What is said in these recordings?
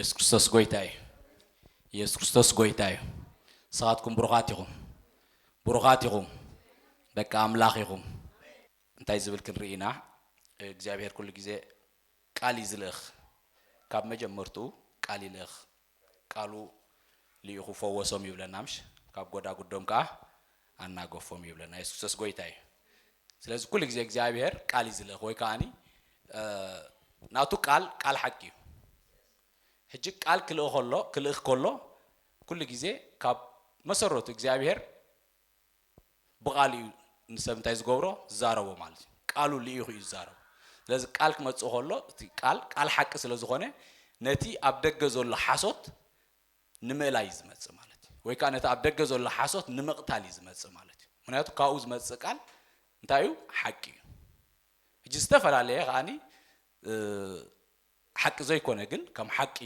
ኢየሱስ ክርስቶስ ጎይታ እዩ ኢየሱስ ክርስቶስ ጎይታ እዩ ሰዓትኩም ቡሩኻት ኢኹም ደቂ አምላኽ ኢኹም እንታይ ዝብል ክንርኢና እግዚአብሔር ኩሉ ግዜ ቃል ይዝልኽ ካብ መጀመርቱ ቃል ይልኽ ቃሉ ሊኢኹ ፈወሶም ይብለናምሽ ካብ ጎዳ ጉዶም ከዓ አናገፎም ይብለና ኢየሱስ ክርስቶስ ጎይታ እዩ ስለዚህ ኩሉ ግዜ እግዚአብሔር ቃል ይዝልኽ ወይ ከአኒ ናቱ ቃል ሐቂ እዩ ሕጂ ቃል ክልእኽ ከሎ ኩሉ ግዜ ካብ መሰረቱ እግዚአብሔር ብቃልዩ ንሰብ እንታይ ዝገብሮ ዝዛረቦ ማለት ቃሉ ሊኢኹ እዩ ዝዛረቦ ስለዚህ ቃል ክመጽእ ከሎ እቲ ቃል ሐቂ ስለ ዝኾነ ነቲ ኣብ ደገ ዘሎ ሓሶት ንምእላይ ዝመጽእ ማለት ወይ ከዓ ነቲ ኣብ ደገ ዘሎ ሓሶት ንምቕታል ዝመጽእ ማለት ምክንያቱ ካብኡ ዝመጽእ ቃል እንታይ እዩ ሐቂ እዩ ሕጂ ዝተፈላለዩ ከኣኒ ሐቂ ዘይኮነ ግን ከም ሐቂ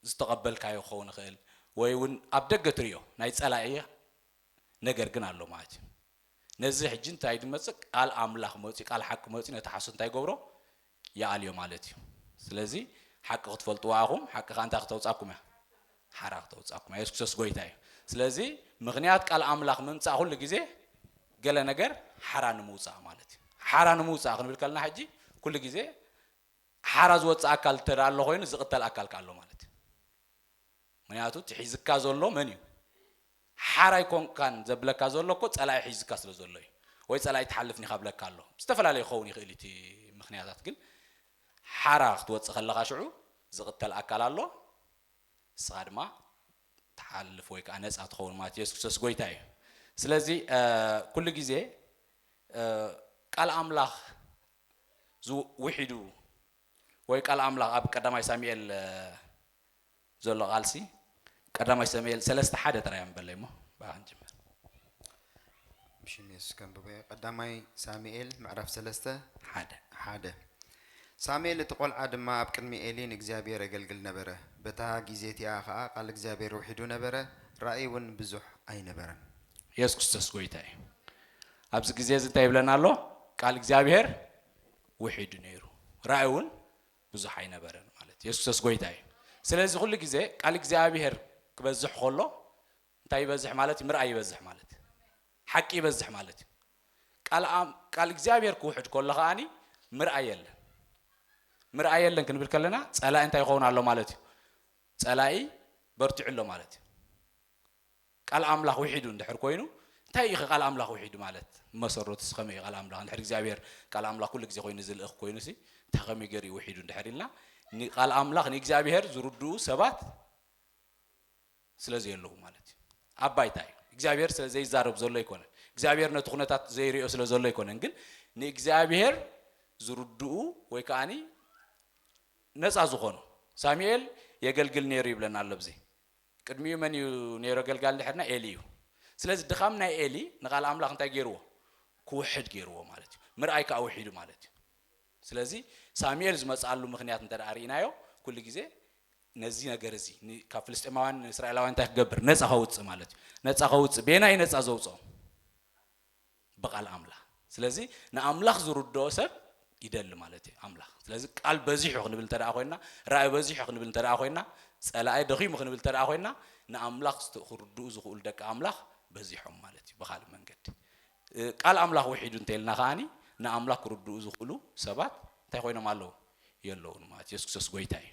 ዝተቀበልካዮ ክኸውን ይኽእል ወይ እውን ኣብ ደገ ትሪኦ ናይ ጸላኢ ነገር ግን ኣሎ ማለት እዩ ነዚ ሕጂ እንታይ ድመጽእ ቃል ኣምላኽ መጽእ ቃል ሐቂ መጽእ ነቲ ሓሶት እንታይ ገብሮ ይኣልዮ ማለት እዩ ስለዚህ ሐቂ ክትፈልጥዋ ኢኹም ሐቂ ከዓ እንታይ ክተውጻኩም እያ ሓራ ክተውጻኩም ኢየሱስ ክርስቶስ ጎይታ እዩ ስለዚህ ምክንያት ቃል ኣምላኽ ምምጻእ ኩሉ ግዜ ገለ ነገር ሓራ ንምውጻእ ማለት እዩ ሓራ ንምውጻእ ክንብል ከለና ሕጂ ኩሉ ግዜ ሓራ ዝወጽእ ኣካል ተዳሎ ኮይኑ ዝቕተል ኣካል ካሎ ማለት እዩ ምክንያቱ ትሒዝካ ዘሎ መን እዩ ሓራ ይኮንካን ዘብለካ ዘሎ እኮ ጸላኢ ሒዝካ ስለ ዘሎ እዩ ወይ ጸላኢ ትሓልፍኒ ካብለካ ኣሎ ዝተፈላለዩ ይኸውን ይኽእል እቲ ምክንያታት ግን ሓራ ክትወጽእ ከለኻ ሽዑ ዝቕተል ኣካል ኣሎ ንስኻ ድማ ትሓልፍ ወይ ከዓ ነፃ ትኸውን ማለት ኢየሱስ ክርስቶስ ጎይታ እዩ ስለዚ ኩሉ ግዜ ቃል ኣምላኽ ውሒዱ ወይ ቃል ኣምላኽ ኣብ ቀዳማይ ሳሙኤል ዘሎ ቃልሲ ቀዳማይ ሳሙኤል 3:1 ጥራይ አንበለይ ሞ ባንጅመር ምሽን ኢየሱስ ከንብበ ቀዳማይ ሳሙኤል ምዕራፍ 3:1 ሳሙኤል ተቆልዓ ድማ ኣብ ቅድሚ ኤሊን እግዚአብሔር ያገልግል ነበረ በታ ጊዜቲያ ከዓ ቃል እግዚአብሔር ውሒዱ ነበረ ራእይውን ብዙሕ አይነበረን ኢየሱስ ክርስቶስ ጎይታ እዩ ኣብዚ ጊዜ እንታይ ይብለና ኣሎ ቃል እግዚአብሔር ውሒዱ ነይሩ ራእይውን ብዙሕ አይነበረን ማለት ኢየሱስ ክርስቶስ ጎይታ እዩ ስለዚህ ሁሉ ግዜ ቃል እግዚአብሔር ክበዝሕ ከሎ እንታይ ይበዝሕ ማለት ምርአይ ይበዝሕ ማለት ሐቂ ይበዝሕ ማለት ቃል እግዚአብሔር ክውሕድ ከሎ ከኣኒ ምርአይ የለን ክንብል ከለና ጸላኢ እንታይ ይኸውን ኣሎ ማለት እዩ ጸላኢ በርቲዑ ኣሎ ማለት እዩ ቃል ኣምላኽ ውሒዱ እንድሕር ኮይኑ እንታይ እዩ ቃል ኣምላኽ ውሒዱ ማለት መሰረቱ ከመይ ቃል ኣምላኽ እንድሕር እግዚአብሔር ቃል ኣምላኽ ኩሉ ግዜ ኮይኑ ዝልእኽ ኮይኑ ሲ እንታይ ከመይ ገይሩ ውሒዱ እንድሕር ኢልና ቃል ኣምላኽ ንእግዚአብሔር ዝርድኡ ሰባት ስለዚ የለዉ ማለት እዩ ኣባይታ እዩ እግዚአብሔር ስለዘይዛረብ ዘሎ ይኮነን እግዚአብሔር ነቲ ኩነታት ዘይሪኦ ስለ ዘሎ ይኮነን ግን ንእግዚአብሔር ዝርድኡ ወይ ከኣኒ ነፃ ዝኾኑ ሳሙኤል የገልግል ነይሩ ይብለና ኣሎ ብዚ ቅድሚኡ መን እዩ ነይሩ ገልጋል ድሕርና ኤሊ እዩ ስለዚ ድኻም ናይ ኤሊ ንቃል ኣምላኽ እንታይ ገይርዎ ክውሕድ ገይርዎ ማለት እዩ ምርኣይ ከዓ ውሒዱ ማለት እዩ ስለዚ ሳሙኤል ዝመጻሉ ምክንያት እንተዳ ርኢናዮ ኩሉ ግዜ ነዚ ነገር እዚ ካብ ፍልስጤማውያን እስራኤላውያን እንታይ ክገብር ነፃ ከውፅእ ማለት እዩ ነፃ ከውፅእ ቤናይ ነፃ ዘውፅኦም በቃል ኣምላኽ ስለዚ ንኣምላኽ ዝርድኦ ሰብ ይደሊ ማለት እዩ ኣምላኽ ስለዚ ቃል በዚሑ ክንብል እንተዳ ኮይና ራእይ በዚሑ ክንብል እንተዳ ኮይና ጸላኢ ደኺሙ ክንብል እንተዳ ኮይና ንኣምላኽ ዝርድኡ ዝኽእሉ ደቂ ኣምላኽ በዚሖም ማለት እዩ ብኻልእ መንገዲ ቃል ኣምላኽ ውሒዱ እንተይልና ከኣኒ ንኣምላኽ ክርድኡ ዝኽእሉ ሰባት እንታይ ኮይኖም ኣለዉ የለውን ማለት ኢየሱስ ክርስቶስ ጎይታ እዩ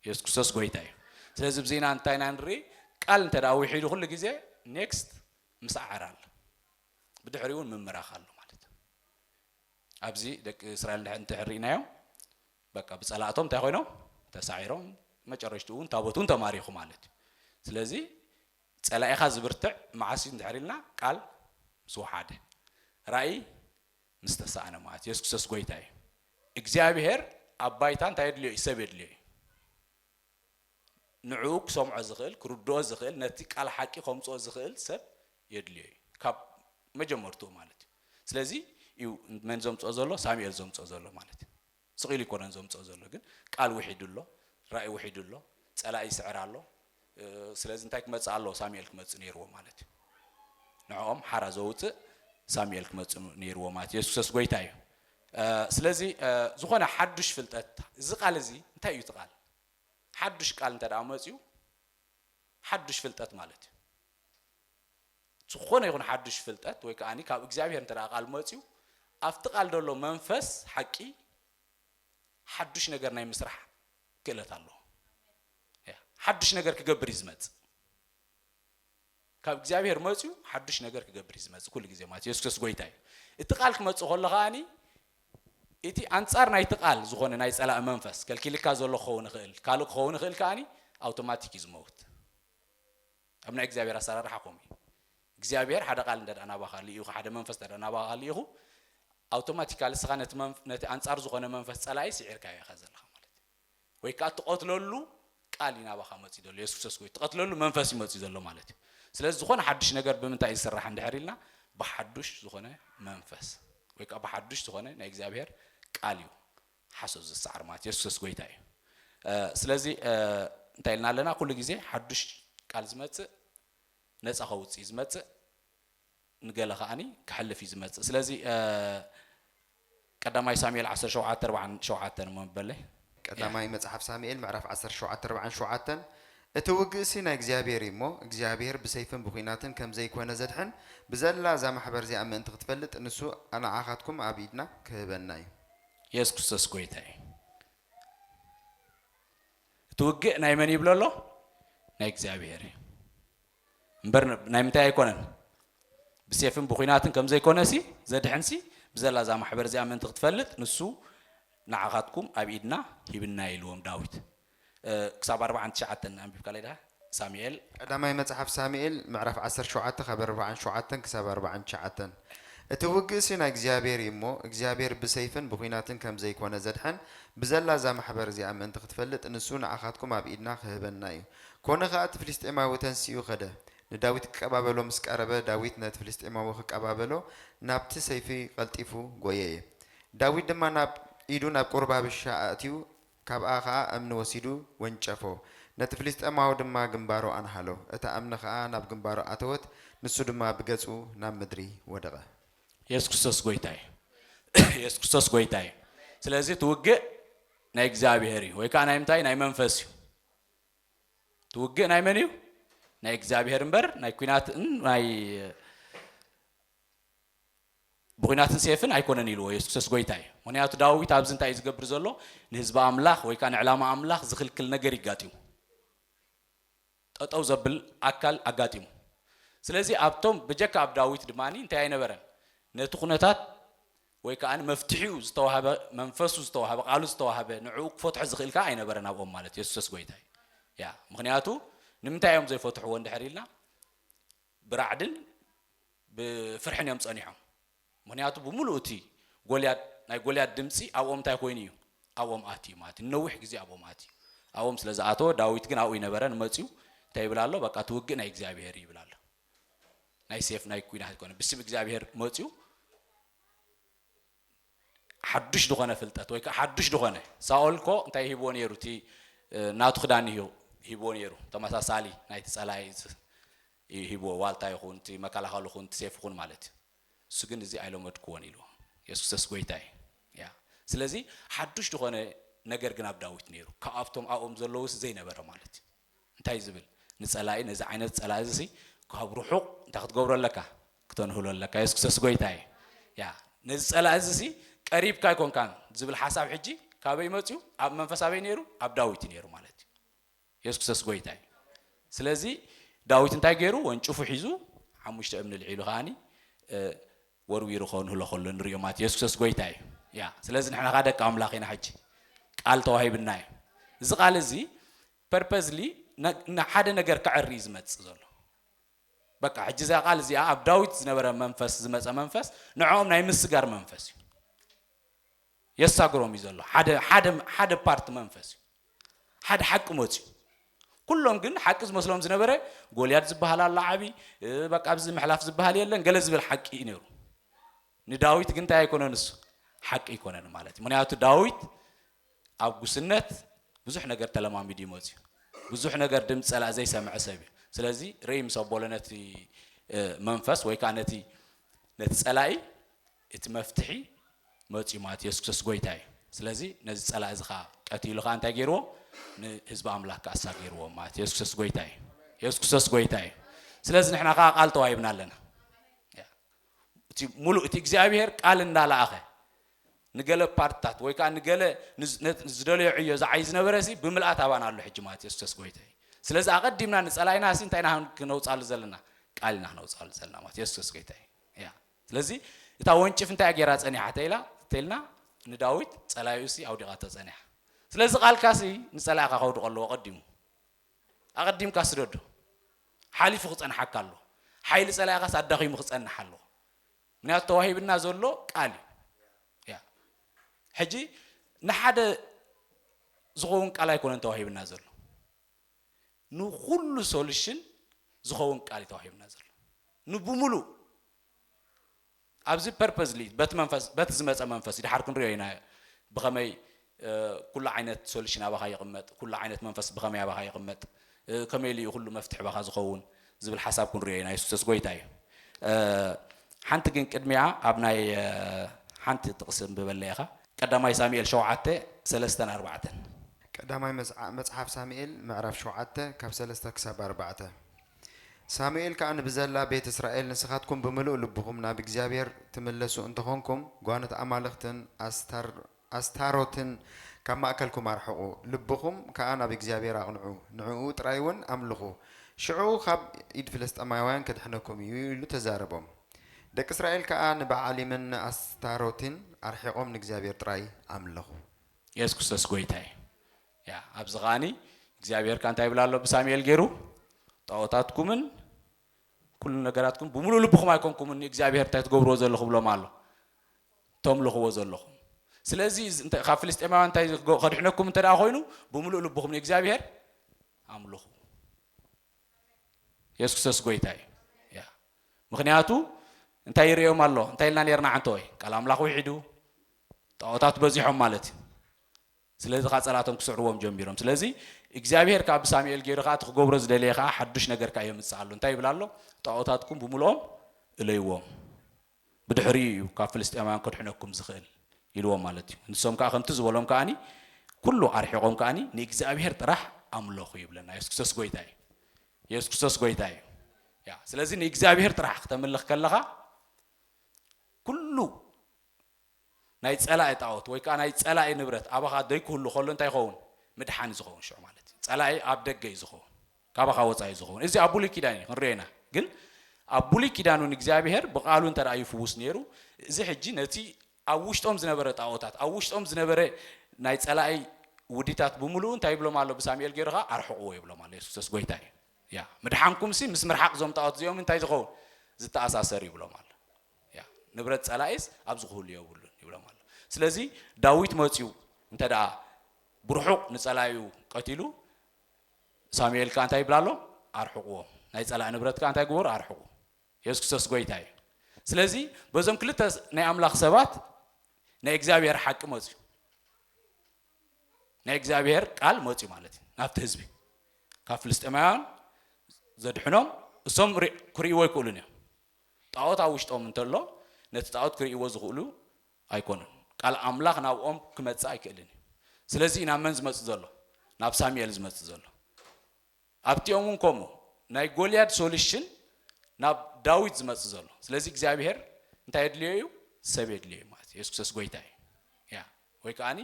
ኢየሱስ ክርስቶስ ጎይታ እዩ ስለዚ ብዜና እንታይና ንርኢ ቃል እንተዳ ውሒዱ ኩሉ ግዜ ኔክስት ምስዓር ኣሎ ብድሕሪኡ ምምራኽ ኣሎ ማለት እዩ ኣብዚ ደቂ እስራኤል እንተሕሪእናዮ በቃ ብጸላእቶም እንታይ ኮይኖም ተሳዒሮም መጨረሽቱ እውን ታቦቱን ተማሪኹ ማለት እዩ ስለዚ ጸላኢኻ ዝብርትዕ መዓሲ እንድሕሪልና ቃል ዝወሓደ ራእይ ምስተሳእነ ማለት ኢየሱስ ክርስቶስ ጎይታ እዩ እግዚአብሔር ኣባይታ እንታይ የድልዮ ሰብ የድልዮ ንዕኡ ክሰምዖ ዝኽእል ክርድኦ ዝኽእል ነቲ ቃል ሓቂ ከምፅኦ ዝኽእል ሰብ የድልዮ ካብ መጀመርቱ ማለት እዩ ስለዚ እዩ መን ዘምፅኦ ዘሎ ሳሙኤል ዘምፅኦ ዘሎ ማለት እዩ ስቂሉ ይኮነን ዘምፅኦ ዘሎ ግን ቃል ውሒዱሎ ራእይ ውሒዱሎ ጸላኢ ይስዕር ኣሎ ስለዚ እንታይ ክመጽእ ኣሎ ሳሙኤል ክመጽእ ነይርዎ ማለት እዩ ንዕኦም ሓራ ዘውፅእ ሳሙኤል ክመጽእ ነይርዎ ማለት ኢየሱስ ክርስቶስ ጎይታ እዩ ስለዚ ዝኾነ ሓዱሽ ፍልጠት እዚ ቃል እዚ እንታይ እዩ ትቃል حدش قال انت دامصيو حدش فلطت ማለት ዝኾነ ይኹን حدش ፍልጠት ወይ ከአኒ ካብ እግዚአብሔር እንተ ቃል መጽዩ አፍቲ ቃል ደሎ መንፈስ ሐቂ حدش ነገር ናይ መስራሕ ክእለት አሎ حدش ነገር ክገብር ይዝመጽ ካብ እግዚአብሔር መጽዩ حدش ነገር ክገብር ይዝመጽ ኩሉ ግዜ ማለት ኢየሱስ ጎይታይ እቲ ቃል ክመጽ ሆለኻኒ እቲ አንጻር ናይ ተቃል ዝኾነ ናይ ጸላእ መንፈስ ከልኪልካ ዘሎ ኾውን ይኽእል ካልእ ኾውን ይኽእል ከአኒ አውቶማቲክ ይዝመውት አብና እግዚአብሔር አሰራርሓ ቆሚ እግዚአብሔር ሓደ ቃል እንደዳና ባኻሊ ይኹ ሓደ መንፈስ እንደዳና ባኻሊ ይኹ አውቶማቲካሊ ስኻነት ነቲ አንጻር ዝኾነ መንፈስ ጸላኢ ሲዒርካ ይኸዘልኻ ማለት ወይ ካ ተቆትለሉ ቃል ይናባኻ መጽ ይደሎ ኢየሱስ ጎይ ተቆትለሉ መንፈስ ይመጽ ይደሎ ማለት ስለዚህ ዝኾነ حدش ነገር ብምንታይ ይስራሕ እንድሕሪልና በሐዱሽ ዝኾነ መንፈስ ወይ ካ በሐዱሽ ዝኾነ ናይ እግዚአብሔር ቃል እዩ ሓሶስ ዝሰዓር ማለት ኢየሱስ ጎይታይ ስለዚህ እንታይ ኢልና ኣለና ኩሉ ግዜ حدش ቃል ዝመጽእ ነፃ ኸውጽ ይዝመጽእ ንገለ ኸኣኒ ክሕልፍ ይዝመጽእ ስለዚህ ቀዳማይ ሳሙኤል 17:47 መንበለ ቀዳማይ መጽሐፍ ሳሙኤል ምዕራፍ 17:47 እቲ ውግእሲ ናይ እግዚአብሔር እሞ እግዚአብሔር ብሰይፍን ብኹናትን ከም ዘይኮነ ዘድሕን ብዘላ ዛ ማሕበር እዚኣ ምእንቲ ክትፈልጥ ንሱ ኣንዓኻትኩም ኣብ ኢድና ክህበና እዩ ኢየሱስ ክርስቶስ ጎይታይ እቲ ውግእ ናይ መን ይብሎ ኣሎ ናይ እግዚአብሔር እምበር ናይ ምንታይ ኣይኮነን ብሰይፍን ብኹናትን ከም ዘይኮነሲ ዘድሕንሲ ብዘላ ዛ ማሕበር እዚኣ ምእንቲ ክትፈልጥ ንሱ ንዓኻትኩም ኣብ ኢድና ሂብና ኢልዎም ዳዊት ክሳብ 49 አንብብ ካለዳ ሳሙኤል ቀዳማይ መጽሐፍ ሳሙኤል ምዕራፍ 17 ካብ 47 ክሳብ 49 እቲ ውግእሲ ናይ እግዚአብሔር እሞ እግዚአብሔር ብሰይፍን ብኹናትን ከም ዘይኮነ ዘድሕን ብዘላ ዛ ማሕበር እዚኣ ምእንቲ ክትፈልጥ ንሱ ንዓኻትኩም ኣብ ኢድና ክህበና እዩ ኮነ ኸኣ እቲ ፍልስጤማዊ ተንሲኡ ኸደ ንዳዊት ክቀባበሎ ምስ ቀረበ ዳዊት ነቲ ፍልስጤማዊ ክቀባበሎ ናብቲ ሰይፊ ቀልጢፉ ጎየየ ዳዊት ድማ ናብ ኢዱ ናብ ቁርባብሻ ኣእትዩ ካብኣ ኸኣ እምኒ ወሲዱ ወንጨፎ ነቲ ፍልስጤማዊ ድማ ግንባሮ ኣንሃሎ እታ እምኒ ኸኣ ናብ ግንባሮ ኣተወት ንሱ ድማ ብገጹ ናብ ምድሪ ወደቐ ኢየሱስ ክርስቶስ ጎይታይ ኢየሱስ ክርስቶስ ጎይታይ ስለዚህ ትውግእ ናይ እግዚአብሔር ወይ ከዓ ናይ ምንታይ ናይ መንፈስ እዩ ትውግእ ናይ መን እዩ ናይ እግዚአብሔር እምበር ናይ ኩናትን ናይ ብኹናትን ሰይፍን ኣይኮነን ኢልዎ ኢየሱስ ክርስቶስ ጎይታይ ምክንያቱ ዳዊት ኣብዚ እንታይ ዝገብር ዘሎ ንህዝቢ ኣምላኽ ወይ ከዓ ንዕላማ ኣምላኽ ዝኽልክል ነገር ይጋጢሙ ጠጠው ዘብል ኣካል ኣጋጢሙ ስለዚ ኣብቶም ብጀካ ኣብ ዳዊት ድማኒ እንታይ ኣይነበረን ነቲ ኩነታት ወይ ከዓ መፍትሒኡ ዝተዋሃበ መንፈሱ ዝተዋሃበ ቃሉ ዝተዋሃበ ንዕኡ ክፈትሖ ዝኽእል ከዓ ኣይነበረን ኣብኦም ማለት ኢየሱስ ክርስቶስ ጎይታይ ያ ምክንያቱ ንምንታይ እዮም ዘይፈትሕዎ እንድሕር ኢልና ብራዕድን ብፍርሕን እዮም ጸኒሖም ምክንያቱ ብምሉእ እቲ ጎልያድ ናይ ጎልያድ ድምፂ ኣብኦም እንታይ ኮይኑ እዩ ኣብኦም ኣትዩ ማለት ነዊሕ ግዜ ኣብኦም ኣትዩ ኣብኦም ስለ ዝኣተወ ዳዊት ግን ኣብኡ ይነበረ ንመፅዩ እንታይ ይብል ኣሎ በቃ ትውግእ ናይ እግዚአብሔር ይብል ኣሎ ናይ ሰይፍ ናይ ኩናት ኮነ ብስም እግዚአብሔር መፅዩ ሓድሽ ዝኾነ ፍልጠት ወይ ከዓ ሓድሽ ዝኾነ ሳኦል ኮ እንታይ ሂብዎ ነይሩ እቲ ናቱ ክዳን ሂብዎ ነይሩ ተመሳሳሊ ናይቲ ጸላኢ ሂብዎ ዋልታ ይኹን እቲ መከላኸሊ ይኹን እቲ ሰይፍ ይኹን ማለት እሱ ግን እዚ ኣይለመድክዎን ኢሉ ኢየሱስ ክርስቶስ ጎይታይ ያ ስለዚ ሓድሽ ዝኾነ ነገር ግን ኣብ ዳዊት ነይሩ ካብቶም ኣብኦም ዘለውስ ዘይነበረ ማለት እንታይ ዝብል ንጸላኢ ነዚ ዓይነት ጸላኢ እዚ ካብ ሩሑቕ እንታይ ክትገብሮ ኣለካ ክተንህሎ ኣለካ ኢየሱስ ክርስቶስ ጎይታይ ያ ነዚ ጸላኢ እዚ ቀሪብካ ይኮንካን ዝብል ሓሳብ ሕጂ ካበይ መፅዩ ኣብ መንፈሳዊ ነይሩ ኣብ ዳዊት ነይሩ ማለት ኢየሱስ ክርስቶስ ጎይታይ ስለዚ ዳዊት እንታይ ገይሩ ወንጭፉ ሒዙ ሓሙሽተ እምኒ ልዒሉ ኸኣኒ ወርዊሩ ኸንህሎ ኸሎ ንሪኦ ማለት ኢየሱስ ክርስቶስ ጎይታይ ያ ስለዚ ንሕና ኻ ደቂ ኣምላኽ ኢና ሕጂ ቃል ተዋሂብና እዩ እዚ ቃል እዚ ፐርፐዝሊ ሓደ ነገር ክዕሪ ዝመፅእ ዘሎ በቃ ሕጂ እዛ ቃል እዚኣ ኣብ ዳዊት ዝነበረ መንፈስ ዝመፀ መንፈስ ንዖም ናይ ምስጋር መንፈስ እዩ የሳግሮም እዩ ዘሎ ሓደ ፓርት መንፈስ እዩ ሓደ ሓቂ መፅዩ ኩሎም ግን ሓቂ ዝመስሎም ዝነበረ ጎልያድ ዝበሃል ኣሎ ዓቢ በቃ ኣብዚ ምሕላፍ ዝበሃል የለን ገለ ዝብል ሓቂ እዩ ነይሩ ንዳዊት ግን እንታይ ኣይኮነን እሱ ሓቂ ይኮነን ማለት እዩ ምክንያቱ ዳዊት ኣብ ጉስነት ብዙሕ ነገር ተለማሚዱ እዩ መፅዩ ብዙሕ ነገር ድምፂ ጸላእ ዘይሰምዐ ሰብ እዩ ስለዚ ርኢ ምስ ኣቦሎ ነቲ መንፈስ ወይ ከዓ ነቲ ጸላኢ እቲ መፍትሒ መፅዩ ማለት ኢየሱስ ክርስቶስ ጎይታ እዩ ስለዚ ነዚ ጸላእ እዚ ኸ ቀቲሉ ኸ እንታይ ገይርዎ ንህዝብ ኣምላኽ ካሳጊርዎም ማለት ኢየሱስ ክርስቶስ ጎይታ እዩ ኢየሱስ ክርስቶስ ጎይታ እዩ ስለዚ ንሕና ከዓ ቃል ተዋሂብና ኣለና እቲ ሙሉእ እቲ እግዚኣብሔር ቃል እንዳለኣኸ ንገለ ፓርትታት ወይ ከዓ ንገለ ዝደልዮ ዕዮ ዝዓይ ዝነበረሲ ብምልኣት ኣባና ኣሎ ሕጂ ማለት ኢየሱስ ክርስቶስ ጎይታ እዩ ስለዚ ኣቀዲምና ንጸላይና ሲ እንታይና ክንውፃሉ ዘለና ቃል ኢና ክንውፃሉ ዘለና ማለት ኢየሱስ ክርስቶስ ጎይታ እዩ ያ ስለዚ እታ ወንጭፍ እንታይ ጌራ ጸኒሓ ተይልና ንዳዊት ጸላዩ ሲ ኣውዲቓ ተጸኒሓ ስለዚ ቃልካሲ ንጸላይካ ከውድቕ ኣለዎ ኣቀዲምካ ስደዶ ሓሊፉ ክጸንሐካ ኣሎ ሓይሊ ጸላይካስ ኣዳኺሙ ክጸንሕ ኣሎ ምክንያቱ ተዋሂብና ዘሎ ቃል እዩ ያ ሕጂ ንሓደ ዝኸውን ቃል ኣይኮነን ተዋሂብና ዘሎ ንኩሉ ሶሉሽን ዝኸውን ቃል ተዋሂብና ዘሎ ንብሙሉእ ኣብዚ ፐርፐዝሊ በት ዝመፀ መንፈስ ድሓር ክንሪኦ ኢና ብኸመይ ኩሉ ዓይነት ሶሉሽን ኣባኻ ይቕመጥ ኩሉ ዓይነት መንፈስ ብኸመይ ኣባኻ ይቕመጥ ከመይ ኢሉ ኩሉ መፍትሒ ባኻ ዝኸውን ዝብል ሓሳብ ክንሪኦ ኢና ኢየሱስ ክርስቶስ ጎይታ እዩ ሓንቲ ግን ቅድሚያ ኣብ ናይ ሓንቲ ጥቕስን ብበለይኻ ቀዳማይ ሳሙኤል 7:3-4 ቀዳማይ መጽሓፍ ሳሙኤል ምዕራፍ 7 ካብ 3 ክሳብ 4 ሳሙኤል ከዓ ንብዘላ ቤት እስራኤል ንስኻትኩም ብምሉእ ልብኹም ናብ እግዚአብሔር ትምለሱ እንትኾንኩም ጓነት ኣማልኽትን ኣስታሮትን ካብ ማእከልኩም ኣርሕቑ ልብኹም ከዓ ናብ እግዚአብሔር ኣቕንዑ ንዕኡ ጥራይ እውን ኣምልኹ ሽዑ ካብ ኢድ ፍልስጥኤማውያን ከድሕነኩም እዩ ኢሉ ተዛረቦም ደቂ እስራኤል ከዓ ንበዓሊምን ኣስታሮትን ኣርሒቆም ንእግዚአብሔር ጥራይ ኣምልኹ ኢየሱስ ክርስቶስ ጎይታ እዩ ያ ኣብዚ ኸዓኒ እግዚአብሔር ካ እንታይ ይብላ ኣሎ ብሳሙኤል ገይሩ ጣዖታትኩምን ኩሉ ነገራትኩም ብምሉእ ልብኹም ኣይኮንኩምን እግዚአብሔር እንታይ ትገብርዎ ዘለኹም ብሎም ኣሎ ተምልኽዎ ዘለኹም ስለዚ ካብ ፍልስጥኤማውያን እንታይ ከድሕነኩም እንተ ደኣ ኮይኑ ብምሉእ ልብኹም ንእግዚአብሔር ኣምልኹ ኢየሱስ ክርስቶስ ጎይታ እዩ ያ ምክንያቱ እንታይ ይርኦም ኣሎ እንታይ ኢልና ነርና ዓንተ ወይ ቃል ኣምላኽ ውሒዱ ጣዖታት በዚሖም ማለት እዩ ስለዚ ኻጸላቶም ክስዕርዎም ጀሚሮም ስለዚ እግዚአብሔር ካብ ሳሙኤል ገይሩ ከዓ ትኽገብሮ ዝደለየ ከዓ ሓዱሽ ነገር ከዓ የምጽእ ኣሎ እንታይ ይብላ ኣሎ ጣዖታትኩም ብምሉኦም እለይዎም ብድሕሪ እዩ ካብ ፍልስጥኤማውያን ከድሕነኩም ዝኽእል ኢልዎም ማለት እዩ ንሶም ከዓ ከምቲ ዝበሎም ከዓኒ ኩሉ ኣርሒቆም ከዓኒ ንእግዚአብሔር ጥራሕ ኣምልኹ ይብለና ኢየሱስ ክርስቶስ ጎይታ እዩ ኢየሱስ ክርስቶስ ጎይታ እዩ ያ ስለዚ ንእግዚአብሔር ጥራሕ ክተምልኽ ከለኻ ኩሉ ናይ ጸላኢ ጣዖት ወይ ከዓ ናይ ጸላኢ ንብረት ኣባኻ ደይክህሉ ከሎ እንታይ ይኸውን ምድሓኒ ዝኸውን ሽዑ ማለት እዩ ጸላኢ ኣብ ደገ እዩ ዝኸውን ካባኻ ወፃኢ ዝኸውን እዚ ኣብ ብሉይ ኪዳን እዩ ክንሪኦ ኢና ግን ኣብ ብሉይ ኪዳኑ ንእግዚአብሔር ብቃሉ እንተ ደኣ ይፍውስ ነይሩ እዚ ሕጂ ነቲ ኣብ ውሽጦም ዝነበረ ጣዖታት ኣብ ውሽጦም ዝነበረ ናይ ጸላኢ ውዲታት ብምሉእ እንታይ ይብሎም ኣሎ ብሳሙኤል ገይሩ ከዓ ኣርሕቑዎ ይብሎም ኣሎ ኢየሱስ ክርስቶስ ጎይታ እዩ ያ ምድሓንኩም ሲ ምስ ምርሓቕ ዞም ጣዖት እዚኦም እንታይ ዝኸውን ዝተኣሳሰር ይብሎም ኣሎ ያ ንብረት ጸላኢስ ኣብ ዝኽህሉ የብሉን ይብሎም ኣሎ ስለዚ ዳዊት መፂኡ እንተ ደኣ ብርሑቕ ንጸላዩ ቀቲሉ ሳሙኤል ከዓ እንታይ ይብላ ኣሎ ኣርሕቑዎም ናይ ጸላኢ ንብረት ከዓ እንታይ ግበሩ ኣርሕቑ ኢየሱስ ክርስቶስ ጎይታ እዩ ስለዚ በዞም ክልተ ናይ ኣምላኽ ሰባት ናይ እግዚአብሔር ሓቂ መፅዩ ናይ እግዚአብሔር ቃል መፅዩ ማለት እዩ ናብቲ ህዝቢ ካብ ፍልስጥኤማውያን ዘድሕኖም እሶም ክርእይዎ ይክእሉን እዮም ጣዖት ኣብ ውሽጦም እንተሎ ነቲ ጣዖት ክርእይዎ ዝኽእሉ ኣይኮኑን ቃል ኣምላኽ ናብኦም ክመፅእ ኣይክእልን እዩ ስለዚ ናብ መን ዝመፅእ ዘሎ ናብ ሳሙኤል ዝመፅእ ዘሎ ኣብቲኦም እውን ከምኡ ናይ ጎልያድ ሶሉሽን ናብ ዳዊት ዝመፅእ ዘሎ ስለዚ እግዚአብሔር እንታይ የድልዮ እዩ ሰብ የድልዮ ማለት እዩ ኢየሱስ ክርስቶስ ጎይታ እዩ ያ ወይ ከዓኒ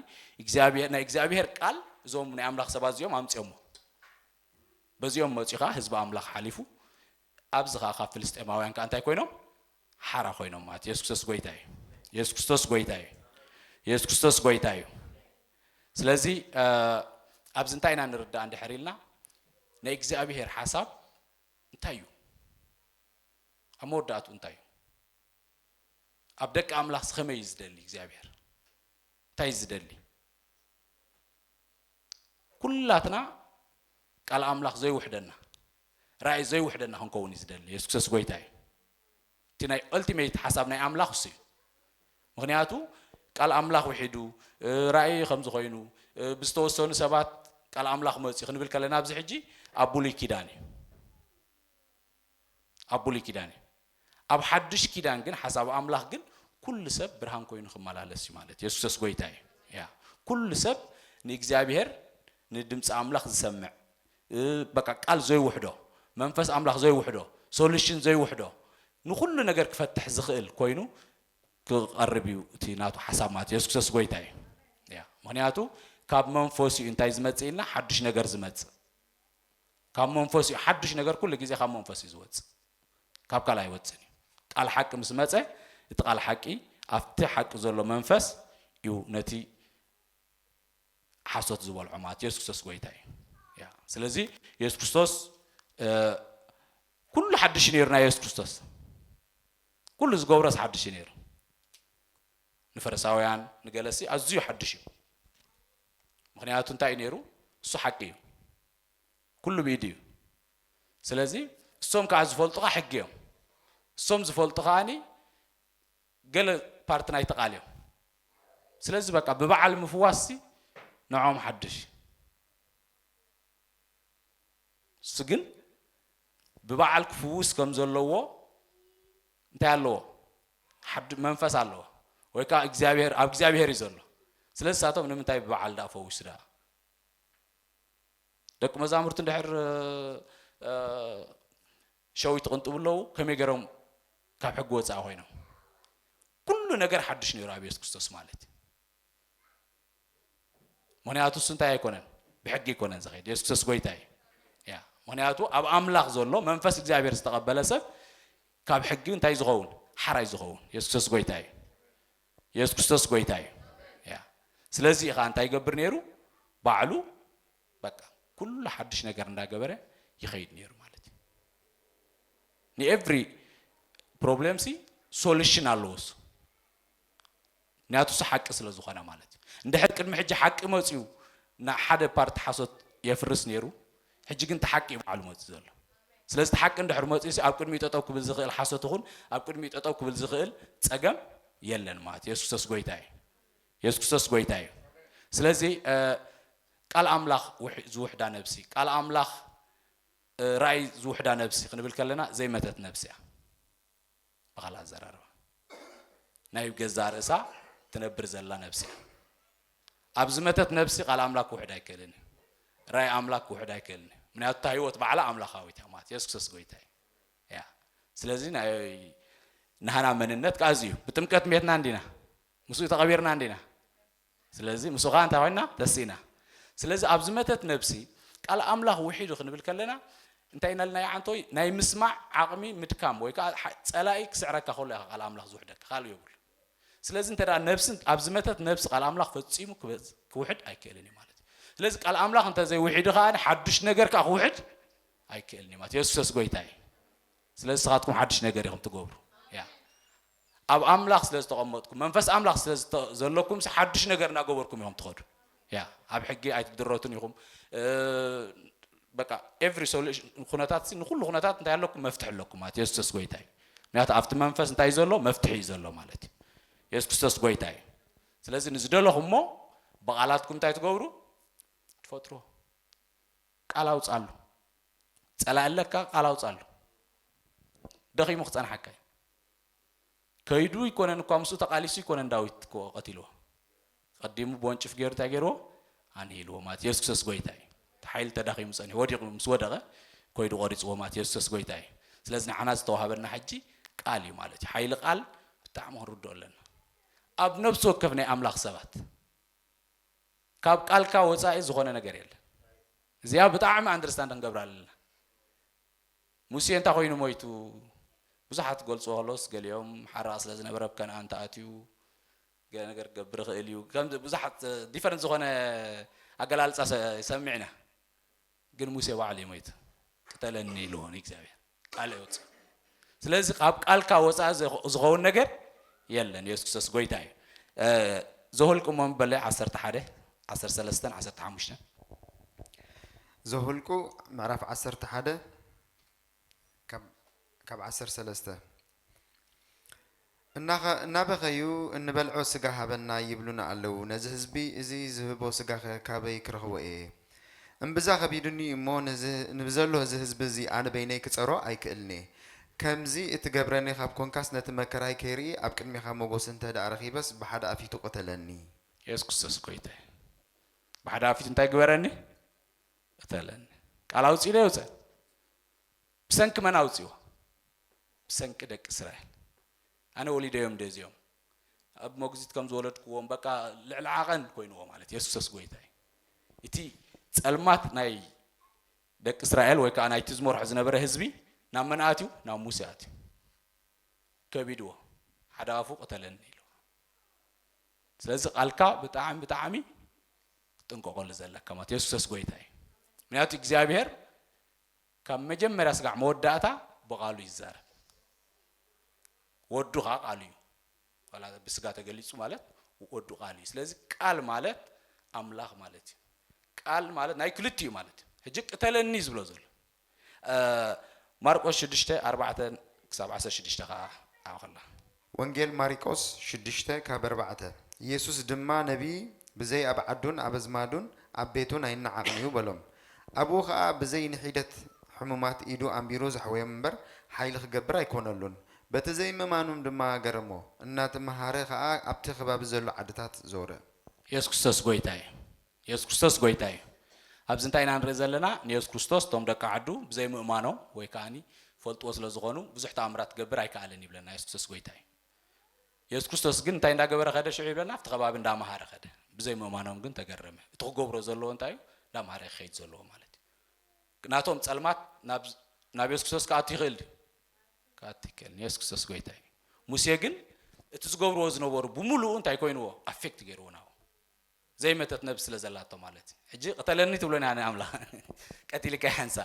ናይ እግዚአብሔር ቃል እዞም ናይ ኣምላኽ ሰባት እዚኦም ኣምፅኦሞ በዚኦም መፂኻ ህዝቢ ኣምላኽ ሓሊፉ ኣብዚ ከዓ ካብ ፍልስጥኤማውያን ከዓ እንታይ ኮይኖም ሓራ ኮይኖም ማለት ኢየሱስ ክርስቶስ ጎይታ እዩ ኢየሱስ ክርስቶስ ጎይታ እዩ ኢየሱስ ክርስቶስ ጎይታ እዩ ስለዚ ኣብዚ እንታይ ኢና ንርዳእ እንድሕር ኢልና ናይ እግዚአብሔር ሓሳብ እንታይ እዩ ኣብ መወዳእቱ እንታይ እዩ ኣብ ደቂ ኣምላኽ ከመይ ዝደሊ እግዚአብሔር እንታይ ዝደሊ ኩላትና ቃል ኣምላኽ ዘይውሕደና ራእይ ዘይውሕደና ክንከውን እዩ ዝደሊ ኢየሱስ ክርስቶስ ጎይታ እዩ እቲ ናይ ኦልቲሜት ሓሳብ ናይ ኣምላኽ እሱ እዩ ምክንያቱ ቃል ኣምላኽ ውሒዱ ራእይ ከም ዝኾይኑ ብዝተወሰኑ ሰባት ቃል ኣምላኽ መፅኡ ክንብል ከለና ኣብዚ ሕጂ ኣብ ብሉይ ኪዳን እዩ ኣብ ብሉይ ኪዳን እዩ ኣብ ሓድሽ ኪዳን ግን ሓሳብ ኣምላኽ ግን ኩሉ ሰብ ብርሃን ኮይኑ ክመላለስ እዩ ማለት ኢየሱስ ክርስቶስ ጎይታ እዩ ያ ኩሉ ሰብ ንእግዚአብሔር ندمص أملاخ زسمع بقى قال زي وحده منفس أملاخ زي وحده سوليوشن زي وحده نخل نجار كفتح زخيل كوينو كقربيو تيناتو حساب مات يسكسس قويتاي يا مهنياتو كاب منفوسي انتاي زمتصينا حدش نجار زمتص كاب منفوسي حدش نجار كل جزء كاب منفوسي زوتص كاب كلا يوتصني قال حق مسمصه يتقال حقي افتي حق زلو منفس يو نتي حسوت زوال عمات يسكسس قويتاي يا سلازي يسكسس كل حدش نيرنا يسكسس كل زغورس حدش نير نفرساويان نجلسي أزيو حدشيو مخنياتو نتاي نيرو سو حقيو كله بيديو سلازي سوم كاز فولطقا حقيو سوم زفولطقاني قال بارتناي تقاليو سلازي بقى ببعل مفواسي نعوم حدش سجن ببعل كفوس كم زلوا انتي اللو حد منفس اللو ويكا እግዚአብሔር ይዘሎ ስለዚህ ሳቶም ንምንታይ በዓል ዳፈውስ ዳ ደቅ መዛሙርት እንድሕር ሸዊት ቅንጥብለው ከመገሮም ካብ ሕግ ወፃ ኮይኖም ኩሉ ነገር ሓድሽ ነይሩ ኣብ ኢየሱስ ክርስቶስ ማለት ምክንያቱ ስንታይ ኣይኮነን ብሕጊ ይኮነን ዝኸይድ ኢየሱስ ክርስቶስ ጎይታ እዩ ያ ምክንያቱ ኣብ ኣምላኽ ዘሎ መንፈስ እግዚአብሔር ዝተቐበለ ሰብ ካብ ሕጊ እንታይ ዝኸውን ሓራይ ዝኸውን ኢየሱስ ክርስቶስ ጎይታ እዩ ኢየሱስ ክርስቶስ ጎይታ እዩ ያ ስለዚህ ኢኻ እንታይ ይገብር ነይሩ ባዕሉ በቃ ኩሉ ሓድሽ ነገር እንዳገበረ ይኸይድ ነይሩ ማለት እዩ ንኤቭሪ ፕሮብሌም ሲ ሶሉሽን ኣለዎስ ንያቱ ሓቂ ስለ ዝኾነ ማለት እዩ እንድሕር ቅድሚ ሕጂ ሓቂ መፅዩ ና ሓደ ፓርቲ ሓሶት የፍርስ ነይሩ ሕጂ ግን ተሓቂ ባዕሉ መፅኡ ዘሎ ስለዚህ ተሓቂ እንድሕር መፅዩ ኣብ ቅድሚ ጠጠው ክብል ዝኽእል ሓሶት ይኹን ኣብ ቅድሚ ጠጠው ክብል ዝኽእል ፀገም የለን ማለት ኢየሱስ ክርስቶስ ጎይታ እዩ ኢየሱስ ክርስቶስ ጎይታ እዩ ስለዚህ ቃል አምላኽ ዝውሕዳ ነብሲ ቃል አምላኽ ራእይ ዝውሕዳ ነብሲ ክንብል ከለና ዘይመተት ነብሲ እያ በኻላ ዘራርባ ናይ ገዛ ርእሳ ትነብር ዘላ ነብሲ እያ ኣብ ዝመተት ነብሲ ቃል አምላኽ ውሕዳ ኣይከልን ራእይ አምላኽ ውሕዳ ኣይከልን ምክንያቱ እታ ህይወት ባዕላ አምላኻዊት እያ ማለት ኢየሱስ ክርስቶስ ጎይታ እዩ ያ ስለዚህ ናይ نحنا من النت كازيو بتمكت ميتنا عندنا مسوي تغيرنا عندنا سلازي مسوغان تاوينا تسينا سلازي أبزمتت نفسي قال أملاح وحيد وخن بالكلنا انتينا لنا يعنتوي ناي مسمع عقمي متكام ويكا سألايك سعرك خلها قال أملاح زوحدك خالو يقول سلازي انت نفس أبزمتت نفس قال أملاح فتسيمو كوحد أي كلني مالتي سلازي قال أملاح انت زي وحيد خان حدش نجر كوحد أي كلني مالتي يسوس قويتاي سلازي صغاتكم حدش نجر يخم تقبروا أب أملاخ سلز تقمطكم منفس أملاخ سلز زلكم سحدش نجار ناقوركم يوم تخرج يا أب حقي أيت دراتون يوم بقى every solution خناتات سين كل خناتات أنت لكم مفتح لكم مات يسوس قويتاي نيات أفت منفس أنت يزلوا مفتح يزلوا مالتي يسوس قويتاي سلز نزدله هم بقالاتكم تاي تقوروا تفتروا قالوا تصالوا تصلا لك قالوا تصالوا دقي مختن حكاي كيدو يكون أنو كامسو تقاليسو يكون أن داويت كو قتلو قديمو بونشف غير تاغيرو انيلو مات يسوس غويتاي تحايل تداخي مساني ودي مسودغه كيدو قريص ومات يسوس غويتاي سلازنا حناز توهابنا حجي قالي مالتي حايل قال بتاع مردولن اب نفسو كفني املاخ سبات كاب قالكا وصاي زغونه ነገር የለ እዚያ በጣም አንደርስታንድ እንገብራለን ሙሴ እንታ ኮይኑ ሞይቱ ብዙሓት ገልጾ ሆሎስ ገሊዮም ሓራስ ለዝነበረብ ከን አንተ አትዩ ነገር ገብር ኽእልዩ ከም ብዙሓት ዲፈረንት ዝኾነ አገላልጻ ሰምዕና ግን ሙሴ ባዕሉ ሞይቱ ከተለኒ ኢሉን እግዚአብሔር ቃል ይወጽ ስለዚህ ካብ ቃልካ ወጻ ዝኸውን ነገር የለን ኢየሱስ ክርስቶስ ጎይታ እዩ ዘሁልቁ መንበለ 11 13 15 ዘሁልቁ ምዕራፍ 11 كاب 13 እናበኸዩ እንበልዖ ስጋ ሃበና ይብሉና ኣለው ነዚ ህዝቢ እዚ ዝህቦ ስጋ ካበይ ክረኽቦ እየ እምብዛ ከቢዱኒ እሞ ንብዘሎ እዚ ህዝቢ እዚ ኣነ በይነይ ክፀሮ ኣይክእልኒ ከምዚ እትገብረኒ ካብ ኮንካስ ነቲ መከራይ ከይርኢ ኣብ ቅድሚኻ ሞጎስ እንተ ዳ ረኺበስ ብሓደ ኣፊቱ ቅተለኒ ኢየሱስ ክርስቶስ ጎይታ ብሓደ ኣፊቱ እንታይ ግበረኒ قتلن قال أوصي له يوصل بسنك من أوصيه بسنك دك إسرائيل أنا وليد يوم دز يوم أب مجزيت كم زولت كوم بقى العقن كوينه مالت يسوس قويتاي إتي سلمات ناي دك إسرائيل ويك أنا يتزمر حزنا بره حزبي نام من آتيو نام موسى آتيو كبيدوا حدا فوق قتلني له سلسل قالكا بتعامي تنقو قول زلك كما يسوس قويتاي من آتي إجزابير كم مجمع راسق موداتا بقالو يزار ودوها قاليو قال بس قاعد أقوليسو مالت ودو قالي سلسل قال مالت أملاخ مالت قال مالت ناي كلتي مالت هجك قتلني زبلوزل ماركوس 6:4-7 أخلا ወንጌል ማርቆስ 6:4 ኢየሱስ ድማ ነቢ ብዘይ ኣብ ዓዱን ኣብ ዝማዱን ኣብ ቤቱን ኣይናዓቕንዩ በሎም ኣብኡ ኸኣ ብዘይ ንሒደት ሕሙማት ኢዱ ኣንቢሩ ዘሕወዮም እምበር ሓይሊ ክገብር ኣይኮነሉን በቲ ዘይምእማኑም ድማ ገረሞ እናተመሃረ ኸኣ ኣብቲ ከባቢ ዘሎ ዓድታት ዞረ ኢየሱስ ክርስቶስ ጎይታዬ ኢየሱስ ክርስቶስ ጎይታዬ ኣብዚ እንታይ ኢና ንርኢ ዘለና ንኢየሱስ ክርስቶስ ቶም ደቂ ዓዱ ብዘይ ምእማኖም ወይ ከዓኒ ፈልጥዎ ስለ ዝኾኑ ብዙሕ ተኣምራት ክገብር ኣይከኣለን ይብለና ኢየሱስ ክርስቶስ ጎይታዬ ኢየሱስ ክርስቶስ ግን እንታይ እንዳገበረ ኸደ ሽዑ ይብለና ኣብቲ ከባቢ እንዳመሃረ ኸደ ብዘይ ምእማኖም ግን ተገረመ እቲ ክገብሮ ዘለዎ እንታይ እዩ እንዳመሃረ ይኸይድ ዘለዎ ማለት እዩ ናቶም ፀልማት ናብ ኢየሱስ ክርስቶስ ክኣቱ ይኽእል كاتي كل نيسك سسقيتاي موسى እቲ ዝገብርዎ ዝነበሩ ብሙሉኡ እንታይ ኮይንዎ አፌክት ገይሮናው زي ما تتنبس لزلاته مالتي اجي قتلني تقولون انا عامله قتيلك حنسا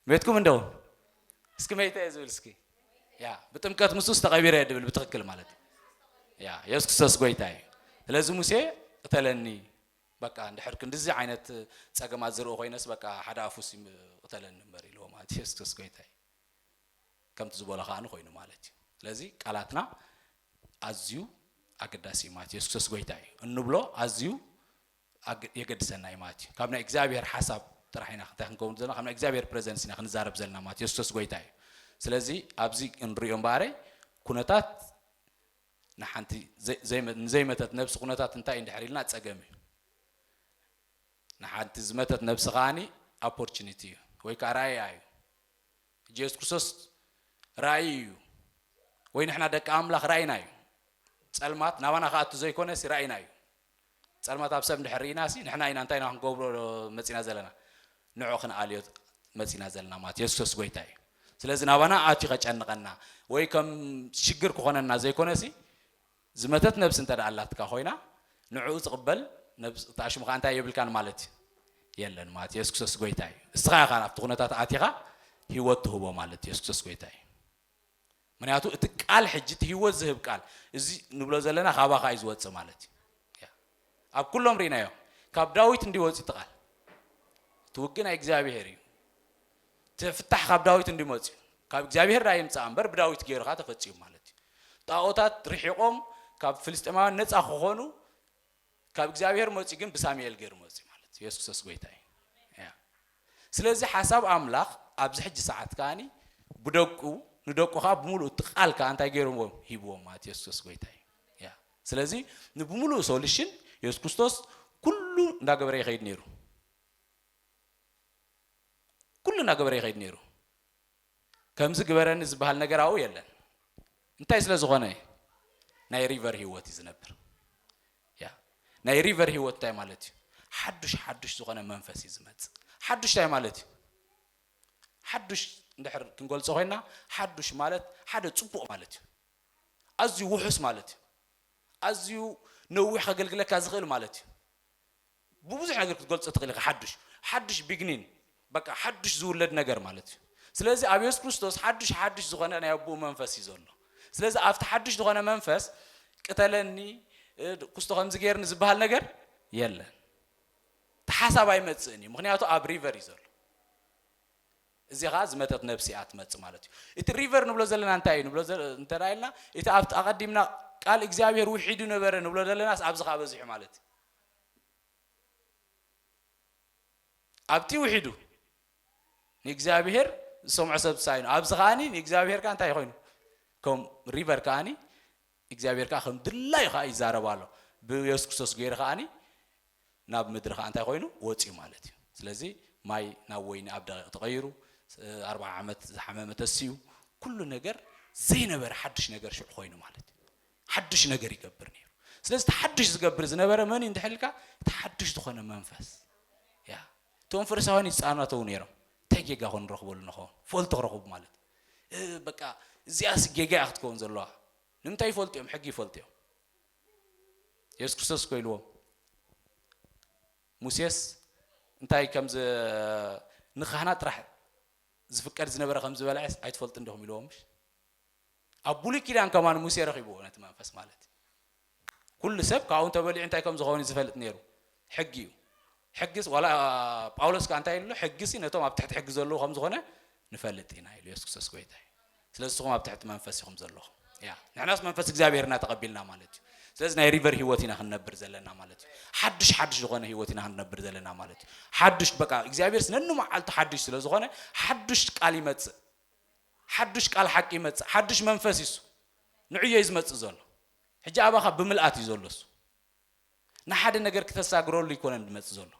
بيتكم እንደው እስኪ መይታ ይዘል እስኪ ያ በጥምቀት ሙስስ ተቀቢረ ይደብል በትክክል ማለት ያ ኢየሱስ ክርስቶስ ጎይታዬ ስለዚህ ሙሴ قتلني በቃ እንደሕርክ እንደዚህ አይነት ጸገማት ዝርኦ ኮይነስ በቃ ሓደ አፉስ قتلني ነበር ይለው ማለት ኢየሱስ ክርስቶስ ጎይታዬ ከምት ዝበለ ኻን ኮይኑ ማለት ስለዚህ ቃላትና አዝዩ አገዳሲ ማለት ኢየሱስ ክርስቶስ ጎይታዬ እንብሎ አዝዩ የገድሰና ይማት ካብና እግዚአብሔር ሐሳብ ጥራይና ከተንከውን ዘና ካብና እግዚአብሔር ፕሬዘንስ ና ክንዛረብ ዘለና ማለት ኢየሱስ ክርስቶስ ጎይታዬ ስለዚህ አብዚ እንሪዮም ባሬ ኩነታት ንሓንቲ ዘይመተት ነብስ ኩነታት እንታይ እንድሕሪልና ጸገም ንሓንቲ ዝመተት ነብስ ኻኒ ኦፖርቹኒቲ ወይ ካራይ አዩ ኢየሱስ ክርስቶስ ራእይ ወይ ንሕና ደቂ አምላኽ ራእይና እዩ ጸልማት ናባና ኻቱ ዘይኮነ ሲራእይና እዩ ጸልማት ኣብ ሰብ እንድሕሪናሲ ንሕና ኢና እንታይ ክንገብሮ መጺና ዘለና ንዑ ክንኣልዮ መጺና ዘለና ማለት ኢየሱስ ክርስቶስ ጎይታዬ ስለዚህ ናባና ኣቱ ይኸጨንቀና ወይ ከም ሽግር ክኾነና ዘይኮነሲ ዝመተት ነብስ እንተዳኣላትካ ኮይና ንዑ ዝቕበል ነብስ ታሽሙኻ እንታይ የብልካን ማለት የለን ማለት ኢየሱስ ክርስቶስ ጎይታዬ እስኻ ኢኻ ኣብቲ ኩነታት ኣቲኻ ህይወት ትህቦ ማለት ኢየሱስ ክርስቶስ ጎይታዬ ምክንያቱ እቲ ቃል ሕጂ እቲ ህይወት ዝህብ ቃል እዚ ንብሎ ዘለና ካባኻ እዩ ዝወፅእ ማለት እዩ ኣብ ኩሎም ሪናዮ ካብ ዳዊት እንዲወፅእ ትቃል ትውግና እግዚአብሔር እዩ ተፍታሕ ካብ ዳዊት እንዲመፅእ ካብ እግዚአብሔር ራእይ ምፃ እምበር ብዳዊት ገይሩኻ ተፈፅዩ ማለት እዩ ጣዖታት ርሒቆም ካብ ፍልስጤማውያን ነፃ ክኾኑ ካብ እግዚአብሔር መፅእ ግን ብሳሙኤል ገይሩ መፅእ ማለት ኢየሱስ ክርስቶስ ጎይታዬ ስለዚ ሓሳብ ኣምላኽ ኣብዚ ሕጂ ሰዓት ካኒ ብደቁ ንደቁኻ ብሙሉእ ትቃልካ እንታይ ገይሮም ሂብዎም ማለት ኢየሱስ ክርስቶስ ጎይታዬ ስለዚ ንብሙሉእ ሶሉሽን ኢየሱስ ክርስቶስ ኩሉ እንዳገበረ ይኸይድ ነይሩ ኩሉ እንዳገበረ ይኸይድ ነይሩ ከምዚ ግበረኒ ዝበሃል ነገር ኣው የለን እንታይ ስለ ዝኾነ ናይ ሪቨር ህይወት ዝነብር ናይ ሪቨር ህይወት እንታይ ማለት እዩ ሓዱሽ ዝኾነ መንፈስ ዝመጽእ ሓዱሽ እንታይ ማለት እዩ ሓዱሽ እንድሕር ክንገልጾ ኮይና ሓዱሽ ማለት ሓደ ጽቡቕ ማለት እዩ ኣዝዩ ውሑስ ማለት እዩ ኣዝዩ ነዊሕ ከገልግለካ ዝኽእል ማለት እዩ ብብዙሕ ነገር ክትገልጾ ትኽእል ኢኻ ሓዱሽ ቢግኒን በቃ ሓዱሽ ዝውለድ ነገር ማለት እዩ ስለዚ ኣብ ኢየሱስ ክርስቶስ ሓዱሽ ዝኾነ ናይ ኣቦ መንፈስ እዩ ዘሎ ስለዚ ኣብቲ ሓዱሽ ዝኾነ መንፈስ ቅተለኒ ኩስቶ ከምዚ ገይርኒ ዝበሃል ነገር የለን ተሓሳብ ኣይመጽእን እዩ ምክንያቱ ኣብ ሪቨር እዩ ዘሎ እዚኻ ዝመተት ነብሲኣ ትመጽእ ማለት እዩ እቲ ሪቨር ንብሎ ዘለና እንታይ እዩ ንብሎ እንተራይልና እቲ ኣብቲ ኣቐዲምና ቃል እግዚአብሔር ውሒዱ ነበረ ንብሎ ዘለናስ ኣብዝኻ በዚሑ ማለት ኣብቲ ውሒዱ ንእግዚአብሔር ዝሰምዖ ሰብ ሳይኑ ኣብዝኻኒ ንእግዚአብሔር ካ እንታይ ኮይኑ ከም ሪቨር ካኒ እግዚአብሔር ካ ከም ድላይ ካ ይዛረባሎ ብኢየሱስ ክርስቶስ ገይር ካኒ ናብ ምድር ካ እንታይ ኮይኑ ወፂኡ ማለት እዩ ስለዚ ማይ ናብ ወይኒ ኣብ ደቂቕ ተቐይሩ 40 ዓመት ዝሓመመ ተስዩ ኩሉ ነገር ዘይነበረ ሓድሽ ነገር ሽዑ ኮይኑ ማለት እዩ ሓድሽ ነገር ይገብር ነይሩ ስለዚህ ተሓድሽ ዝገብር ዝነበረ መን እንድሕልካ ተሓድሽ ዝኾነ መንፈስ ያ ቶም ፈሪሳውያን ይጻናተው ነይሮም ተጌጋ ኾን ረኽበሉ ነኾን ፈልጥ ረኽቡ ማለት በቃ እዚያስ ጌጋ ክትከውን ዘለዋ ንምንታይ ይፈልጥዮም ሕጊ ይፈልጥዮም ኢየሱስ ክርስቶስ ኮይልዎም ሙሴስ እንታይ ከምዝ ንኻህናት ጥራሕ ዝፍቀድ ዝነበረ ከም ዝበልዐስ ኣይትፈልጥ እንደኹም ኢልዎምሽ ኣብ ብሉይ ኪዳን ከማን ሙሴ ረኺብዎ ነቲ መንፈስ ማለት ኩሉ ሰብ ካብኡ ተበሊዑ እንታይ ከም ዝኾነ ዝፈልጥ ነይሩ ሕጊ እዩ ሕጊስ ዋላ ጳውሎስ ካ እንታይ ኢሉ ሕጊሲ ነቶም ኣብ ትሕቲ ሕጊ ዘለዉ ከም ዝኾነ ንፈልጥ ኢና ኢሉ ኢየሱስ ክርስቶስ ጎይታ ስለዚህ ዝኾም ኣብ ትሕቲ መንፈስ ኢኹም ዘለኹም ያ ንሕናስ መንፈስ እግዚኣብሔርና ተቐቢልና ማለት እዩ ስለዚህ ናይ ሪቨር ህይወት ኢና ክንነብር ዘለና ማለት እዩ ሓድሽ ዝኾነ ህይወት ኢና ክንነብር ዘለና ማለት እዩ ሓድሽ በቃ እግዚኣብሔር ስነኑ መዓልቱ ሓድሽ ስለ ዝኾነ ሓድሽ ቃል ይመጽእ ሓድሽ ቃል ሓቂ ይመጽእ ሓድሽ መንፈስ ይሱ ንዕዮ ይዝመጽእ ዘሎ ሕጂ ኣባኻ ብምልኣት እዩ ዘሎሱ ንሓደ ነገር ክተሳግረሉ ይኮነን ዝመጽእ ዘሎ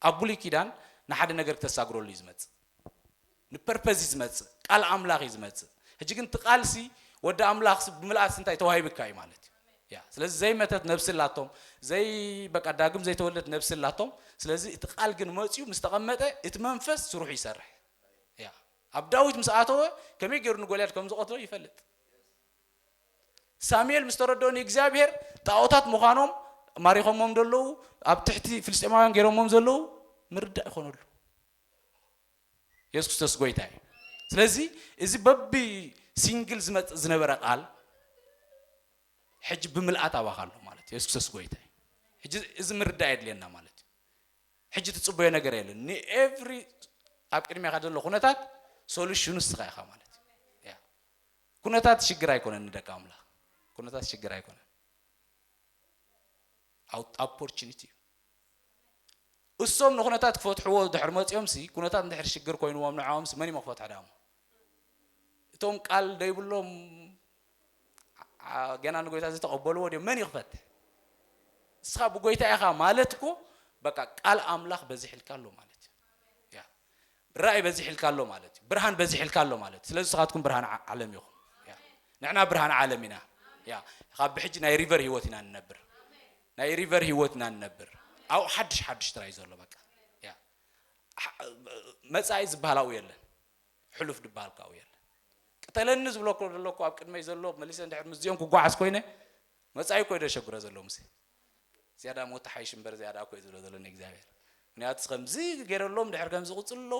ኣብ ብሉይ ኪዳን ንሓደ ነገር ክተሳግረሉ እዩ ዝመጽእ ንፐርፐዝ ዝመጽእ ቃል ኣምላኽ እዩ ዝመጽእ ሕጂ ግን ትቃልሲ ወደ ኣምላኽ ብምልኣት እንታይ ተዋሂብካ እዩ ማለት እዩ ያ ስለዚህ ዘይ መተት ነብስላቶም ዘይ በቃ ዳግም ዘይተወለድ ነብስላቶም ስለዚህ እቲ ቃል ግን መጽኡ ምስተቐመጠ እቲ መንፈስ ስሩሕ ይሰርሕ ያ ኣብ ዳዊት ምስኣተወ ከመይ ገይሩ ንጎልያድ ከም ዝቆትሎ ይፈልጥ ሳሙኤል ምስተረዶን እግዚአብሔር ጣዖታት ምዃኖም ማሪኾሞም ደለው ኣብ ትሕቲ ፍልስጤማውያን ገይሮሞም ዘለው ምርዳእ ይኾነሉ ኢየሱስ ክርስቶስ ጎይታ እዩ ስለዚህ እዚ በቢ ሲንግል ዝነበረ ቃል ሕጂ ብምልኣት ኣባኻሎ ማለት ኢየሱስ ክርስቶስ ጎይታ እዩ ሕጂ እዚ ምርዳእ የድልየና ማለት እዩ ሕጂ ትጽበዮ ነገር የለን ንኤቭሪ ኣብ ቅድሚኻ ዘሎ ኩነታት ሶሉሽኑ ንስኻ ኢኻ ማለት እዩ ያ ኩነታት ሽግር ኣይኮነን ንደቂ ኣምላኽ ኩነታት ሽግር ኣይኮነን ኦፖርቹኒቲ እሶም ንኩነታት ክፈትሕዎ ድሕር መጽኦም ሲ ኩነታት እንድሕር ሽግር ኮይኑዎም ንዓኦም ሲ መን ይመክፈት ሓዳሞ እቶም ቃል ደይብሎም ገና ንጎይታ ዝተቀበልዎ ዲም መን ይኽፈት እስኻ ብጎይታ ኢኻ ማለት እኮ በቃ ቃል ኣምላኽ በዚ ሕልካሎ ማለት ያ ራእይ በዚ ሕልካሎ ማለት ብርሃን በዚ ሕልካሎ ማለት ስለዚህ ስኻትኩም ብርሃን ዓለም ኢኹም ያ ንሕና ብርሃን ዓለም ኢና ያ ካብ ብሕጂ ናይ ሪቨር ህይወት ኢና ንነብር ናይ ሪቨር ህይወት ኢና ንነብር ኣው ሓድሽ ትራይ ዘሎ በቃ ያ መጻኢ ዝበሃላው የለን ሕሉፍ ድበሃልካው የለን ቅተለኒ ዝብለኮ ዘለኮ ኣብ ቅድመይ ዘሎ መሊሰ እንድሕር ምዝኦም ክጓዓዝ ኮይነ መጻኢ ኮይደ ሸጉረ ዘሎ ምሴ ዝያዳ ሞት ሓይሽ እምበር ዝያዳ ኮይ ዝብሎ ዘሎ ንእግዚአብሔር ምክንያቱ ከምዚ ገይረሎም ድሕር ከምዚ ቁጽሎ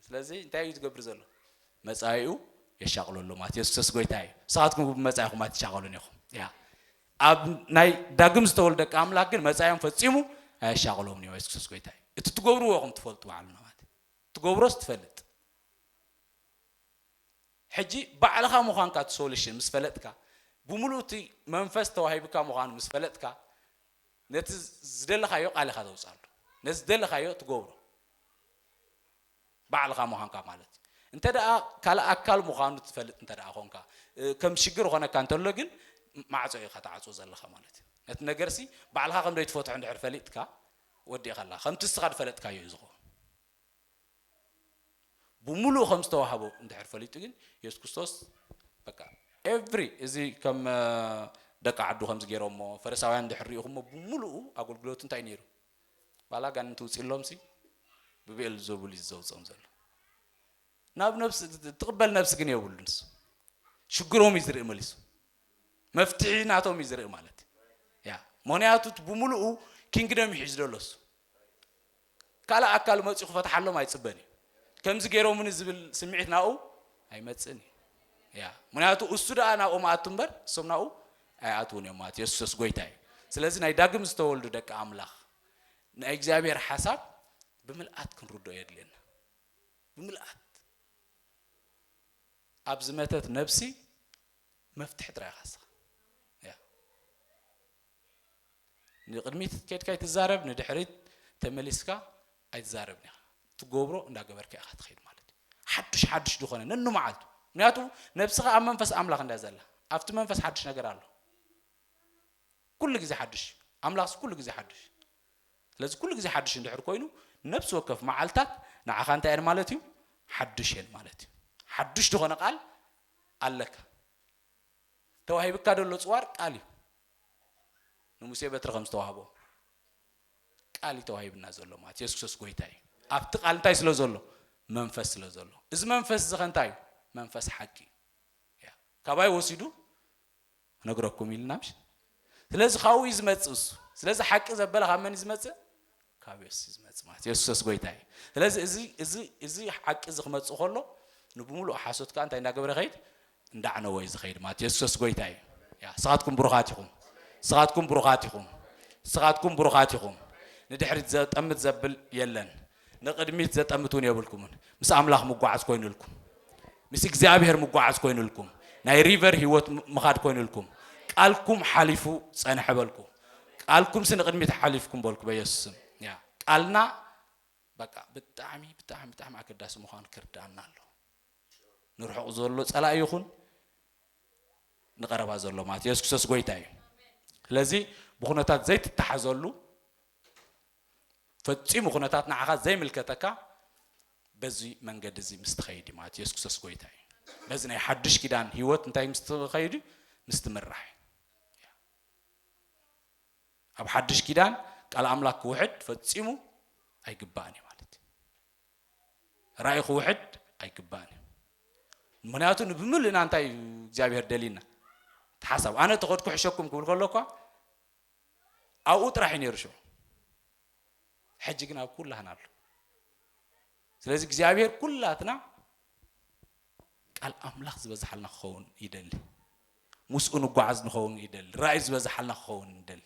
ስለዚህ እንታይ እዩ ዝገብር ዘሎ መጻኢኡ የሻቅለሎ ማለት ኢየሱስ ክርስቶስ ጎይታ እዩ ሰዓትኩም ብመጻኢኹም ኣትሻቅሉን ኢኹም ያ ኣብ ናይ ዳግም ዝተወልደ ደቂ ኣምላክ ግን መጻኢኦም ፈጺሙ ኣያሻቅሎም ነው ኢየሱስ ክርስቶስ ጎይታ እዩ እቲ ትገብርዎ ኢኹም ትፈልጡ ባዕልና ማለት ትገብሮስ ትፈልጥ ሕጂ ባዕልኻ ምዃንካ ሶሉሽን ምስ ፈለጥካ ብሙሉእቲ መንፈስ ተዋሂብካ ምዃኑ ምስ ፈለጥካ ነቲ ዝደለኻዮ ቃልኻ ተውጻሉ ነቲ ዝደለኻዮ ትገብሮ ባዕልኻ ምዃንካ ማለት እንተ ደኣ ካልእ ኣካል ምዃኑ ትፈልጥ እንተ ደኣ ኾንካ ከም ሽግር ኾነካ እንተሎ ግን ማዕጾ ኢኻ ተዓጾ ዘለኻ ማለት እዩ ነቲ ነገርሲ ባዕልኻ ከም ደይ ትፈትሖ እንድሕር ፈሊጥካ ወዲእኻ ኣላ ከምቲ እስኻ ድፈለጥካዮ እዩ ዝኸውን بملو خمس توهبو اندحر فليتو جن يسوع كريستوس بقى every إذا كم دكا عدو خمس جيرهم فرساوي اندحر ريهم بملو أقول قلوتن تاينيرو بالا كان توصلهم سي ببيل زوبولي زوج أمزل ناب نفس تقبل نفسك نيا ولنس شكرهم يزرق مليس مفتحين عطهم يزرق مالت يا منياتو بملو كينغدم يحجرلوس كلا أكل ما تشوف فتح الله ما يتصبني كم زجيرو من الزبل سمعتنا أو هاي ما تسني يا مناتو أسرع أنا أو ما أتمبر سمنا أو هاي أتوني ما تيسوس قويتاي سلازم هاي داعم استولد دك أملاخ نأجزابير حساب بملأت كن ردوا يدلنا بملأت أبزمتت نفسي مفتح ترى خاصة يا نقدميت كيت كيت الزارب ندحريت تمليسكا أي تزاربني تجبره نداعبر كأخذ خير مالت حدش دخانه ننو معلتو نياتو نفسها أم منفس أملاخ ندازله أفت منفس حدش نجراله كل جزء حدش أملاخ كل جزء حدش لازم كل جزء حدش ندحر كوينو نفس وكف معلتك نعخانتا إير مالتيو حدشين مالتيو حدش دخنا قال قالك توهي بكادو لصوار قالي نموسى بتر خمس توهبو قالي توهي بنازلو مات يسوس كويتاي أبت قال تاي سلو زلو منفس سلو زلو إذا منفس زخنتاي منفس حقي يا كباي وسيدو نقرأكم يلنامش سلازم خاوي يزمتس سلازم حق زبالة خامن يزمتس كابيس يزمتس مات يسوس كويتاي سلازم إزي حق إذا خمتس خلو نبمولو حاسوت كان تاي نقبر خير ندعنا ويز خير مات يسوس كويتاي يا صعدكم بروخاتكم صعدكم بروخاتكم صعدكم بروخاتكم ندحرت زت أمت زبل يلن نقدميت زت أمتون يبلكم مس أملاخ مقعد كوين لكم مس إجزابير مقعد كوين لكم ناي ريفر هيوت مخاد كوين لكم قالكم حليفو أنا حبلكم قالكم سنقدميت حليفكم بالكم بيسم يا قالنا بقى بتعمي أكداس مخان كردان الله نروح زولو سألا يخون نقرب زولو مات يسكسس قويتاي لذي بخونتات زي تتحزولو فتشي مخونتات نعاقات زي ملكتك بزي منقد زي مستخيدي مات يسكسس قويتاي بزي يحدش كدان هيوت انتاي مستخيدي مستمرح أب حدش كدان قال أملاك واحد فتشيمو أي قباني مالتي رأيك واحد أي قباني مناتو نبمل إن أنتي جابير دلينا تحسب أنا تقول كحشكم كل لكوا أو أطرحين يرشوا حجنا كلها نالو سلازم جابير كلها تنا قال أملاك زبزحلنا خون يدل مسؤول قعز نخون يدل رئيس زبزحلنا خون يدل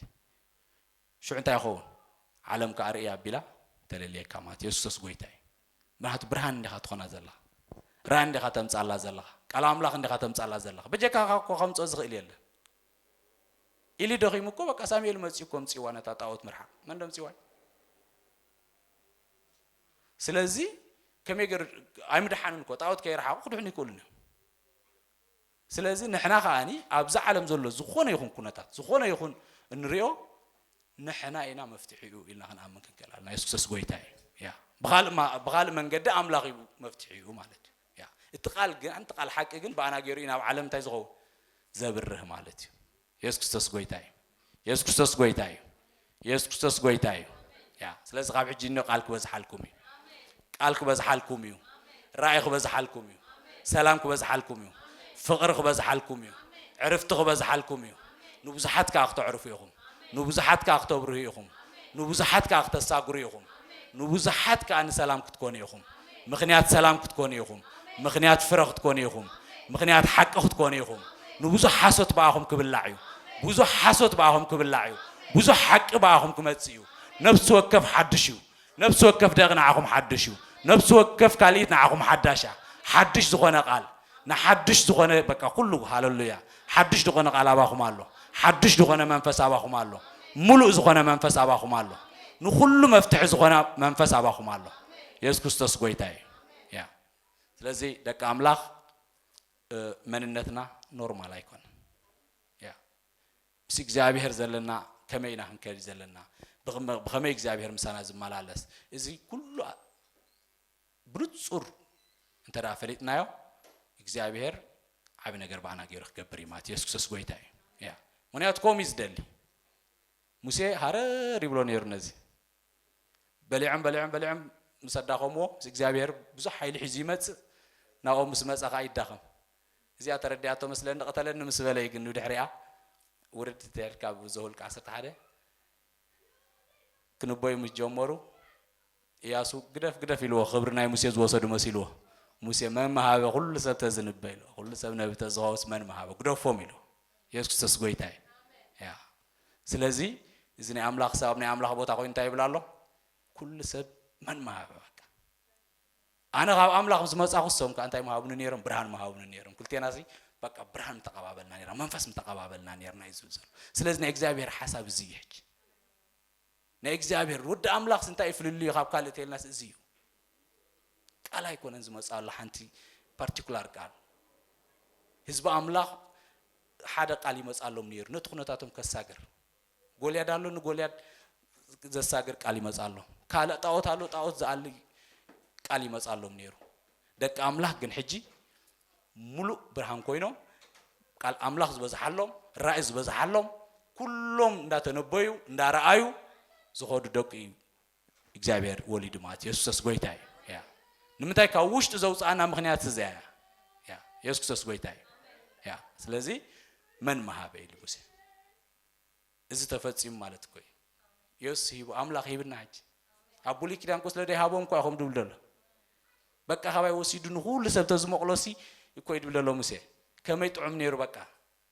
شو أنت يا خون عالم كاريا بلا تللي كامات يسوس قويتاي ما هت برهان ده خاتخنا زلا ران ده خاتم صلى زلا كلام الله ده خاتم صلى زلا بجك كا خمس أزغ إلي دغي مكو بك أسامي المسيكم سيوانا تتاوت مرحا من دم سيوان سلازي كم يقر عمد حنون كو تاوت كيرحا خدوني كلنا سلازي نحنا خاني أبزع عالم زلوا زخونا يخون كنتات زخونا يخون النريو نحنا إنا مفتحيو إلا هن أمن كنكلالنا يسوس قويتاي يا بغال من قد أملاقي مفتحيو مالتي يا انتقال حق جن بأنا جيرينا وعالم تيزغو زبره مالتي يسوس قويتاي يسوس قويتاي يسوس قويتاي يا سلاز غاب حجينو قالك بزحالكمي قالك بزحالكمي رأيك بزحالكمي سلامك بزحالكمي فقرك بزحالكمي عرفتك بزحالكمي نبزحتك أختعرفيهم نبزحت كأختبريهم نبزحت كأختساقريهم نبزحت كأن سلام كتكونيهم مخنيات سلام كتكونيهم مخنيات فرق كتكونيهم مخنيات حق كتكونيهم نبزح حسوت باهم كبلعيو بزح حسوت باهم كبلعيو بزح حق باهم كمتسيو نفس وكف حدشيو نفس وكف دغناهم حدشيو نفس وكف كاليتناهم حداشا حدش زغنا قال نحدش زغنا بقى كله هاللويا حدش زغنا قال باهم الله حدش دخنا منفس أباهم الله ملؤ زخنا منفس أباهم الله نخل مفتح زخنا منفس أباهم الله يسكستس قويتاي يا لذي دك أملاخ مننتنا نورمال أيكون يا بس إجزابير زلنا كمينا هنكر زلنا بخمي إجزابير مسانا زمالالس إذا كله بروتصور أنت رافلتنا يو إجزابير عبنا قربانا غير كبري مات يسكستس قويتاي يا منيات كوميز دلي موسى هرر يبلون يرنزي بلعم مصدقهمو إجزابير بزح حيل حزيمت ناقوم مسمى سقايد دخم إذا أتردياتو مثلاً قتلنا مسبلة يجنو دحريا ورد تركب زهول كاسة هذا كنوباي متجمرو ياسو قدف يلو خبرنا موسى زواسد مسيلو موسى ما هذا كل سبت زنبيلو كل سبت نبي تزغاوس من ما هذا قدف فميلو يسكت سقويتاي يا سلازي إذن أملاك سابني أملاك بوتا كوين تاي بلالو كل سب من ما هذا أنا غاب أملاك مسمى أخصهم كأن تاي ما هابون نيرم برهان ما هابون نيرم كل تيناسي بقى برهان متقابلنا نيرم منفس متقابلنا نيرم نايزوز سلازي نإجزابير حسب زيج نإجزابير رد أملاك سنتاي فللي غاب كالي تيلناس زيو كلا يكون نزمة الله حنتي particular قال حزب أملاك حدا قال يمسألهم نير نتخنتاتهم كساجر غولياد الله نغولياد زساجر قال يمسألهم ካለ ጣዖት አለው ጣዖት ዝአሊ ቃል ይመጻሎም ነይሩ ደቂ አምላክ ግን ሕጂ ሙሉ ብርሃን ኮይኖም ቃል አምላክ ዝበዛሓሎም ራእይ ዝበዛሓሎም ኩሎም እንዳተነበዩ እንዳረአዩ ዝኸዱ ደቂ እግዚአብሔር ወሊድ ማለት ኢየሱስ ጎይታይ ያ ንምንታይ ካብ ውሽጢ ዘውፃና ምክንያት እዚያ ያ ኢየሱስ ጎይታይ ያ ስለዚ መን መሃበ ኢሉ ሙሴ እዚ ተፈጺሙ ማለት ኮይ ኢየሱስ ሂቡ አምላክ ሂብና ሕጂ ኣብ ብሉይ ኪዳን ኮስ ለደይ ሃቦም እኮ ይኹም ድብል ደሎ በቃ ኻባይ ወሲዱ ንኹሉ ሰብ ተዝመቕሎሲ እኮ ይድብል ደሎ ሙሴ ከመይ ጥዑም ነይሩ በቃ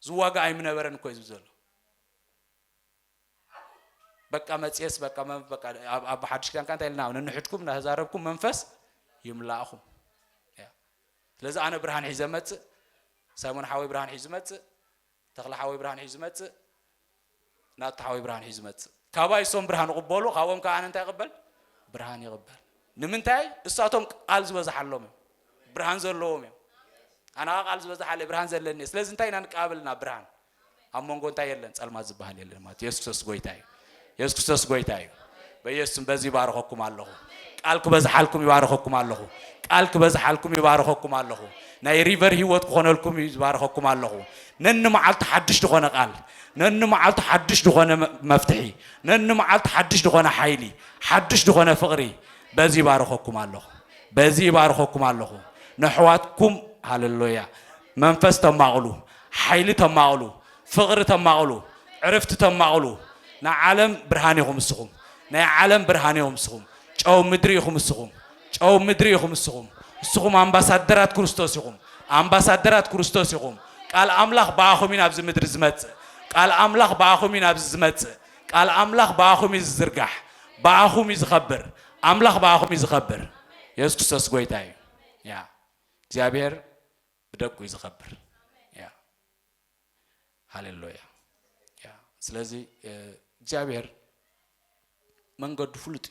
ዝዋጋ ኣይምነበረን እኮ ይዝብል ዘሎ በቃ መጽየስ በቃ ኣብ ሓድሽ ኪዳን ካንታ ኢልና ንንሕድኩም ናዛረብኩም መንፈስ ይምላእኹም ያ ስለዚ ኣነ ብርሃን ሒዘ መጽእ ሳይሞን ሓዊ ብርሃን ሒዙ መጽእ ተኽለ ሓዊ ብርሃን ሒዙ መጽእ ናታ ሓዊ ብርሃን ሒዙ መጽእ ካባይ ሶም ብርሃን ይቕበሉ ካብኦም ከዓ ኣነ እንታይ ይቕበል ብርሃን ይቕበል ንምንታይ እሳቶም ቃል ዝበዛሓሎም ብርሃን ዘለዎም እዮም ኣነ ቃል ዝበዛሓለ ብርሃን ዘለኒ ስለዚ እንታይ ኢና ንቃበልና ብርሃን ኣብ መንጎ እንታይ የለን ጸልማት ዝበሃል የለን ማለት ኢየሱስ ጎይታይ ኢየሱስ ክርስቶስ ጎይታይ በኢየሱስም በዚህ ባረኸኩም ኣለኹ ቃል ክበዛሓልኩም ይባረኸኩም ኣለኹ ቃል ክበዛሓልኩም ይባረኸኩም ኣለኹ ናይ ሪቨር ህይወት ክኾነልኩም ይባረኸኩም ኣለኹ ነን መዓልቲ ሓድሽ ዝኾነ ቃል ነን መዓልቲ ሓድሽ ዝኾነ መፍትሒ ነን መዓልቲ ሓድሽ ዝኾነ ሓይሊ ሓድሽ ዝኾነ ፍቕሪ በዚህ ባረኸኩም ኣለኹ በዚህ ባረኸኩም ኣለኹ ንሕዋትኩም ሃሌሉያ መንፈስ ተማቕሉ ሓይሊ ተማቕሉ ፍቕሪ ተማቕሉ ዕረፍቲ ተማቕሉ ናይ ዓለም ብርሃን ኢኹም እስኹም ናይ ዓለም ብርሃን ኢኹም እስኹም ጨው ምድሪ ኢኹም እስኹም ጨው ምድሪ ኢኹም እስኹም እስኹም ኣምባሳደራት ክርስቶስ ኢኹም ኣምባሳደራት ክርስቶስ ኢኹም ቃል ኣምላኽ በኣኹም ኣብዚ ምድሪ ዝመጽእ ቃል ኣምላኽ በኣኹም ኣብዚ ዝመጽእ ቃል ኣምላኽ በኣኹም ዝዝርጋሕ በኣኹም ዝኸብር ኣምላኽ በኣኹም ዝኸብር ኢየሱስ ክርስቶስ ጎይታ እዩ ያ እግዚአብሔር ብደቁ ዝኸብር ያ ሃሌሉያ ያ ስለዚ እግዚአብሔር መንገዱ ፍሉጥ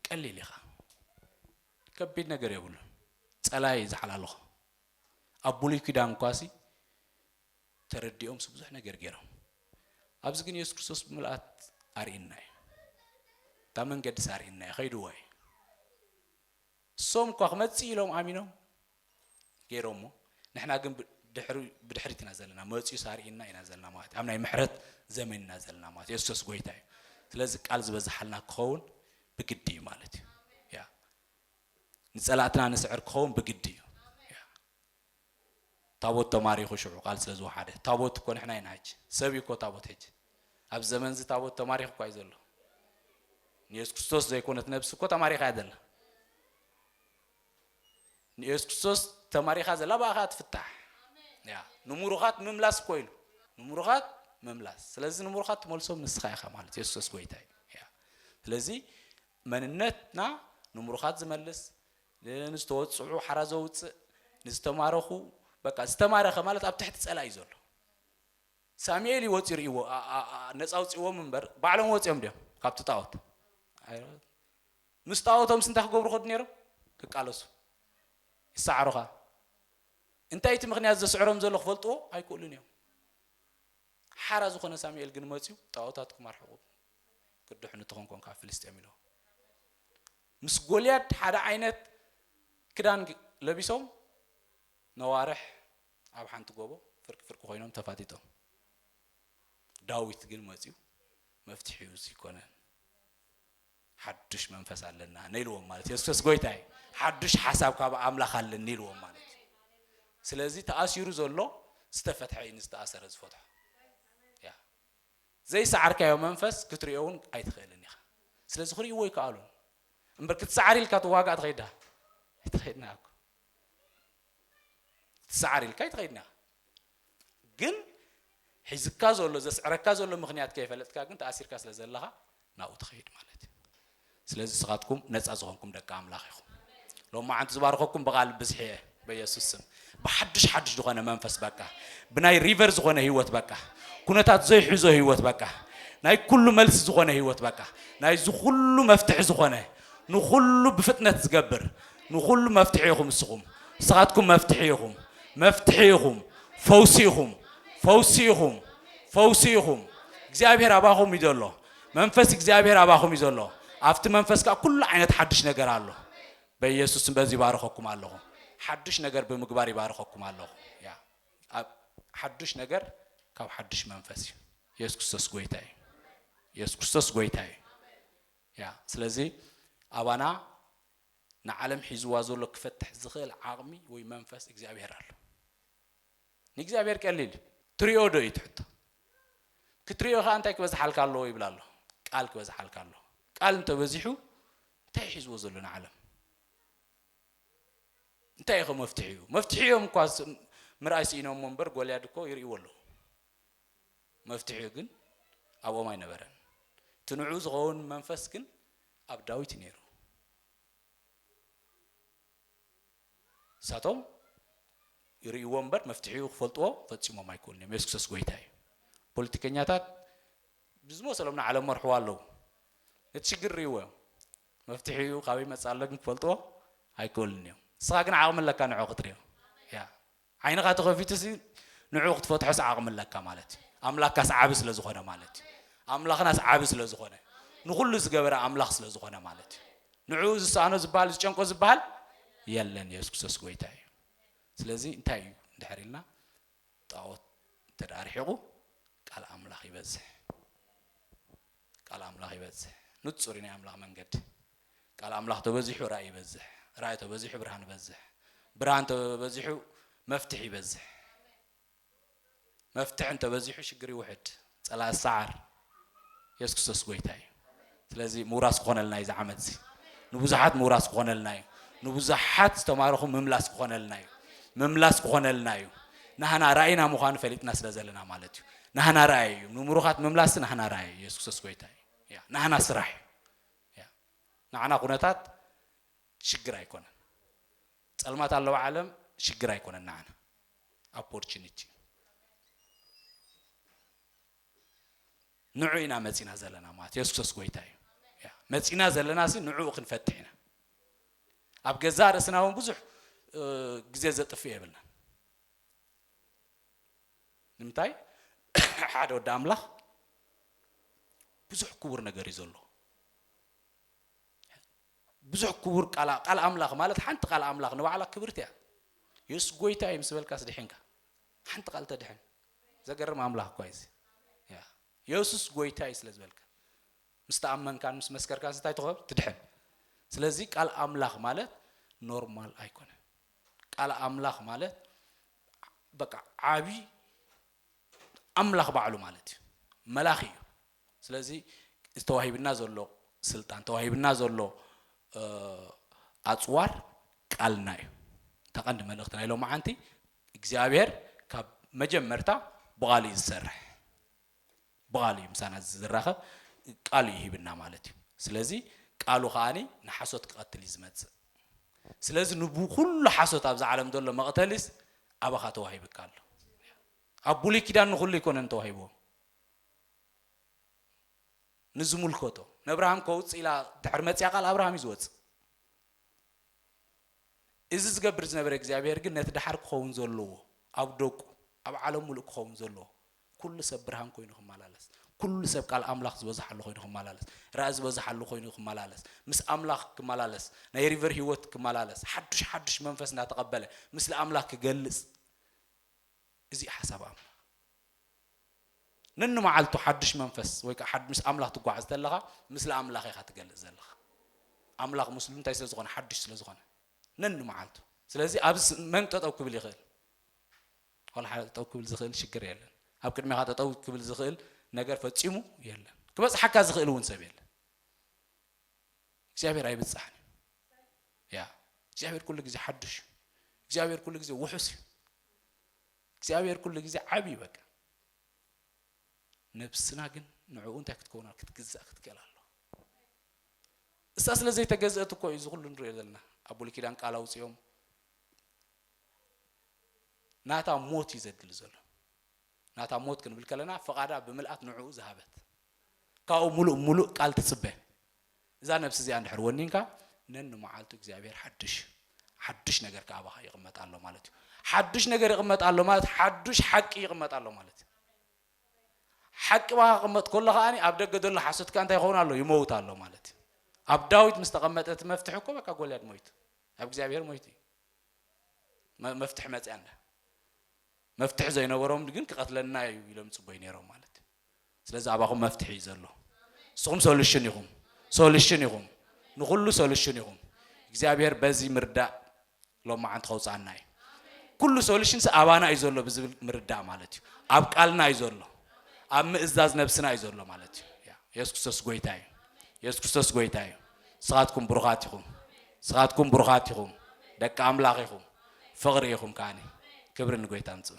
ቀሊል ኢኻ ከቢድ ነገር የብሉ ጸላይ ዝሓላለኹ ኣብ ብሉይ ኪዳን ኳሲ ተረዲኦም ብዙሕ ነገር ገይሮም ኣብዚ ግን ኢየሱስ ክርስቶስ ብምልኣት ኣርኢና እዩ እታ መንገዲ ኣርኢና እዩ ኸይድዎ እዩ እሶም እኳ ክመጽእ ኢሎም ኣሚኖም ገይሮሞ ንሕና ግን ብድሕሪት ኢና ዘለና መጽኡ ኣርኢና ኢና ዘለና ማለት ኣብ ናይ ምሕረት ዘመን ኢና ዘለና ማለት ኢየሱስ ጎይታ እዩ ስለዚ ቃል ዝበዛሓልና ክኸውን ብግዲ እዩ ማለት እዩ ያ ንጸላእትና ንስዕር ክኸውን ብግዲ እዩ ያ ታቦት ተማሪኹ ሽዑ ቃል ስለ ዝወሓደ ታቦት እኮ ንሕና ኢና ሕጂ ሰብ እኮ ታቦት ሕጂ ኣብ ዘመን እዚ ታቦት ተማሪኹ እኳ እዩ ዘሎ ንኢየሱስ ክርስቶስ ዘይኮነት ነብሲ እኮ ተማሪኻ እያ ዘላ ንኢየሱስ ክርስቶስ ተማሪኻ ዘላ ባኻ ትፍታሕ ያ ንሙሩኻት ምምላስ እኮ ኢሉ ንሙሩኻት ምምላስ ስለዚ ንሙሩኻት ትመልሶም ንስኻ ኢኻ ማለት ኢየሱስ ጎይታ እዩ ያ ስለዚ መንነትና ንሙሩኻት ዝመልስ ንዝተወፅዑ ሓራ ዘውፅእ ንዝተማረኹ በቃ ዝተማረኸ ማለት ኣብ ትሕቲ ጸላኢ ዘሎ ሳሙኤል ይወፅ ይርእዎ ነፃ ውፅዎም እምበር ባዕሎም ወፅዮም ድዮም ካብቲ ጣዖት ምስ ጣዖቶም ስንታይ ክገብሩ ኸዱ ነይሮም ክቃለሱ ይሰዓሩኻ እንታይ እቲ ምክንያት ዘስዕሮም ዘሎ ክፈልጥዎ ኣይክእሉን እዮም ሓራ ዝኾነ ሳሙኤል ግን መፅዩ ጣዖታትኩም ኣርሕቑ ክድሕኑ ትኾንኮን ካብ ፍልስጥኤም ኢሎ ምስ ጎልያድ ሓደ ዓይነት ክዳን ለቢሶም ነዋርሕ ኣብ ሓንቲ ጎቦ ፍርቂ ፍርቂ ኮይኖም ተፋቲጦም ዳዊት ግን መፅዩ መፍትሒኡ ይኮነን ሓድሽ መንፈስ ኣለና ነይልዎም ማለት ኢየሱስ ጎይታ እዩ ሓድሽ ሓሳብ ካብ ኣምላኽ ኣለና ነይልዎም ማለት ስለዚ ተኣሲሩ ዘሎ ዝተፈትሐ እዩ ዝተኣሰረ ዝፈትሖ ያ ዘይሰዓርካዮ መንፈስ ክትሪኦውን ኣይትኽእልን ኢኻ ስለዚ ክሪእዎ ይከኣሉ እምበር ክትሰዓር ኢልካ ትዋጋእ ትኸይዳ ኣይትኸይድና እኮ ትሰዓር ኢልካ ኣይትኸይድና ግን ሒዝካ ዘሎ ዘስዕረካ ዘሎ ምክንያት ከይፈለጥካ ግን ተኣሲርካ ስለ ዘለኻ ናብኡ ትኸይድ ማለት እዩ ስለዚ ስኻትኩም ነፃ ዝኾንኩም ደቂ ኣምላኽ ኢኹም ሎማዓንቲ ዝባርኸኩም ብቓል ብዝሕየ በኢየሱስ ስም بحدش دخانه منفس بقى بناي ريفر زخانه هيوت بقى كونتات زي حزو هيوت بقى ناي كل ملس زخانه هيوت بقى ناي زخلو مفتح زخانه نخلو بفتنة تقبر نخلو مفتحيهم السقوم صغاتكم مفتحيهم فوسيهم እግዚአብሔር አባሆም ይደሎ መንፈስ እግዚአብሔር አባኹም ይዘሎ አፍቲ መንፈስ ካ ኩሉ አይነት ሐድሽ ነገር አለ በኢየሱስም በዚህ ባረከኩም አለሁ ሐድሽ ነገር በምግባር ይባረከኩም አለሁ ያ ሐድሽ ነገር ካብ ሐድሽ መንፈስ ኢየሱስ ክርስቶስ ጎይታይ ኢየሱስ ክርስቶስ ጎይታይ ያ ስለዚህ አባና ንዓለም ሒዝዋ ዘሎ ክፈትሕ ዝኽእል ዓቕሚ ወይ መንፈስ እግዚአብሔር አለ ንእግዚአብሔር ቀሊል ትሪኦ ዶ ይትሕቶ ክትሪኦ ኻ እንታይ ክበዝሓልካ ኣሎ ይብላሎ ቃል ክበዝሓልካ ኣሎ ቃል እንተበዚሑ እንታይ ሒዝዎ ዘሎ ንዓለም እንታይ ይኸ መፍትሒዩ መፍትሒዮም እኳ ምርኣይ ሲኢኖም መንበር ጎልያድ እኮ ይርእይዎ ኣሎ መፍትሒዩ ግን ኣብኦም ኣይነበረን ትንዑ ዝኸውን መንፈስ ግን ኣብ ዳዊት ነይሩ ሳቶም ይርእይዎ መንበር መፍትሒዩ ክፈልጥዎ ፈፂሞም ኣይኮኑን ኢየሱስ ክርስቶስ ጎይታ እዩ ፖለቲከኛታት ብዝመሰሎም ንዓለም መርሕዋ ኣለዉ እቲ ሽግር ርእይዎ መፍትሒዩ ካበይ መፅእ ኣሎ ግን ክፈልጥዎ ኣይክእሉን እዮም ንስኻ ግን ዓቕሚ ኣለካ ንዑ ክትሪኦ ያ ዓይንኻ ተኸፊቱሲ ንዑ ክትፈትሖስ ዓቕሚ ኣለካ ማለት እዩ ኣምላክካስ ዓቢ ስለ ዝኾነ ማለት እዩ ኣምላኽናስ ዓቢ ስለ ዝኾነ ንኹሉ ዝገበረ ኣምላኽ ስለ ዝኾነ ማለት እዩ ንዑ ዝሰኣኖ ዝበሃል ዝጨንቆ ዝበሃል የለን ኢየሱስ ክርስቶስ ጎይታ እዩ ስለዚ እንታይ እዩ እንድሕር ኢልና ጣዖት ተዳርሒቑ ቃል ኣምላኽ ይበዝሕ ቃል ኣምላኽ ይበዝሕ ንጹር ናይ ኣምላኽ መንገዲ ቃል ኣምላኽ ተበዚሑ ራእይ ይበዝሕ ራእይ ተበዚሑ ብርሃን ይበዝሕ ብርሃን ተበዚሑ መፍትሕ ይበዝሕ መፍትሕ ተበዚሑ ሽግር ይውሕድ ጸላእ ሰዓር ኢየሱስ ክርስቶስ ጎይታ እዩ ስለዚ ምውራስ ክኾነልና እዩ ዝዓመት እዚ ንብዙሓት ምውራስ ክኾነልና እዩ ንብዙሓት ዝተማረኹ ምምላስ ክኾነልና እዩ ምምላስ ክኾነልና እዩ ናህና ራእይና ምዃኑ ፈሊጥና ስለ ዘለና ማለት እዩ ናህና ራእይ እዩ ንምሩኻት ምምላስ ናህና ራእይ እዩ ኢየሱስ ክርስቶስ ጎይታ እዩ ያ ናህና ስራሕ እዩ ያ ናህና ኩነታት ሽግር ኣይኮነን ጸልማት ኣለዎ ዓለም ሽግር ኣይኮነን ናህና ኦፖርቹኒቲ ንዑ ኢና መፂና ዘለና ማለት ኢየሱስ ክርስቶስ ጎይታ እዩ ያ መፂና ዘለናሲ ንዑ ክንፈትሕ ኢና ኣብ ገዛ ርእስና እውን ብዙሕ ግዜ ዘጥፍእ የብልና ንምንታይ ሓደ ወዲ ኣምላኽ ብዙሕ ክቡር ነገር እዩ ዘሎ ብዙሕ ክቡር ቃል ኣምላኽ ማለት ሓንቲ ቃል ኣምላኽ ንባዕላ ክብርቲ እያ ኢየሱስ ጎይታ እዩ ምስ በልካስ ድሕንካ ሓንቲ ቃል ተድሕን ዘገርም ኣምላኽ እኳ እዚ ያ ኢየሱስ ጎይታ እዩ ስለ ዝበልካ ምስ ተኣመንካን ምስ መስከርካን እንታይ ትኸብ ትድሕን ስለዚ ቃል ኣምላኽ ማለት ኖርማል ኣይኮነን ቃል ኣምላኽ ማለት በቃ ዓቢ ኣምላኽ ባዕሉ ማለት እዩ መላኽ እዩ ስለዚ ተዋሂብና ዘሎ ስልጣን ተዋሂብና ዘሎ ኣጽዋር ቃልና እዩ ተቐንዲ መልእኽቲ ናይ ሎሚ ዓንቲ እግዚአብሔር ካብ መጀመርታ ብቓል እዩ ዝሰርሕ ብቓል እዩ ምሳና ዝራኸብ ቃል ይሂብና ማለት እዩ ስለዚ ቃሉ ኸኣኒ ንሓሶት ክቐትል እዩ ዝመጽእ ስለዚ ንኩሉ ሓሶት ኣብዚ ዓለም ዘሎ መቕተሊስ ኣባኻ ተዋሂብካ ኣሎ ኣብ ብሉይ ኪዳን ንኹሉ ይኮነን ተዋሂቦ ንዝሙልከቶ ነብርሃም ከውፅእ ኢላ ድሕሪ መፅያ ቃል ኣብርሃም እዩ ዝወፅእ እዚ ዝገብር ዝነበረ እግዚኣብሔር ግን ነቲ ድሓር ክኸውን ዘለዎ ኣብ ደቁ ኣብ ዓለም ሙሉእ ክኸውን ዘለዎ ኩሉ ሰብ ብርሃን ኮይኑ ክመላለስ ኩሉ ሰብ ቃል ኣምላኽ ዝበዝሓሉ ኮይኑ ክመላለስ ራእይ ዝበዝሓሉ ኮይኑ ክመላለስ ምስ ኣምላኽ ክመላለስ ናይ ሪቨር ህይወት ክመላለስ ሓዱሽ መንፈስ እናተቐበለ ምስሊ ኣምላኽ ክገልጽ እዚ ሓሳብ ኣምላኽ ነን መዓልቱ ሓዱሽ መንፈስ ወይ ከዓ ምስ ኣምላኽ ትጓዓዝ ዘለኻ ምስሊ ኣምላኽ ኢኻ ትገልጽ ዘለኻ ኣምላኽ ምስሉ እንታይ ስለ ዝኾነ ሓዱሽ ስለ ዝኾነ ነን መዓልቱ ስለዚ ኣብ መን ጠጠው ክብል ይኽእል ወላ ጠጠው ክብል ዝኽእል ሽግር የለን ኣብ ቅድሚኻ ጠጠው ክብል ዝኽእል ነገር ፈጺሙ የለን ክበጽሓካ ዝኽእል እውን ሰብ የለን እግዚአብሔር ኣይብጽሕን ያ እግዚአብሔር ኩሉ ግዜ ሓዱሽ እግዚአብሔር ኩሉ ግዜ ውሑስ እግዚአብሔር ኩሉ ግዜ ዓቢ በቃ ነፍስና ግን ንዕኡ እንታይ ክትከውና ክትግዛእ ክትከል ኣሎ እሳ ስለዘይ ተገዝአት እኮ እዩ ዝኩሉ ንሪኦ ዘለና ኣብ ብሉይ ኪዳን ቃል ኣውፅኦም ናታ ሞት እዩ ዘድሊ ዘሎ ናታ ሞት ክንብል ከለና ፈቓዳ ብምልኣት ንዕኡ ዝሃበት ካብኡ ሙሉእ ቃል ትጽበ እዛ ነፍሲ እዚኣ እንድሕር ወኒንካ ነን መዓልቱ እግዚአብሔር ሓዱሽ ነገር ከኣባኻ ይቕመጥ ኣሎ ማለት እዩ ሓዱሽ ነገር ይቕመጥ ኣሎ ማለት ሓዱሽ ሓቂ ይቕመጥ ኣሎ ማለት እዩ حق بها قمت كل خاني أبدأ قدر حسد كان تيخون الله يموت الله مالتي أبداويت مستقمت مفتحكم بك أقول يا مويت أبغى زابير مويتي مفتح متعنده مفتح زي نورهم لكن قتلنا يلم صبين يرون مالتي سلزا أبغى مفتح يزله صوم سوليشن يقوم نقول سوليشن يقوم زابير بزي مردا لو ما عند خوص عناي كل سوليشن سأبانا يزله بزي مردا مالتي أبقالنا يزله أم إزاز نفسنا يزله مالتي يسكت سقويتاي يسكت سقويتاي صاتكم برغاتكم دك أملاقكم فقريكم كاني كبرن قويتانسو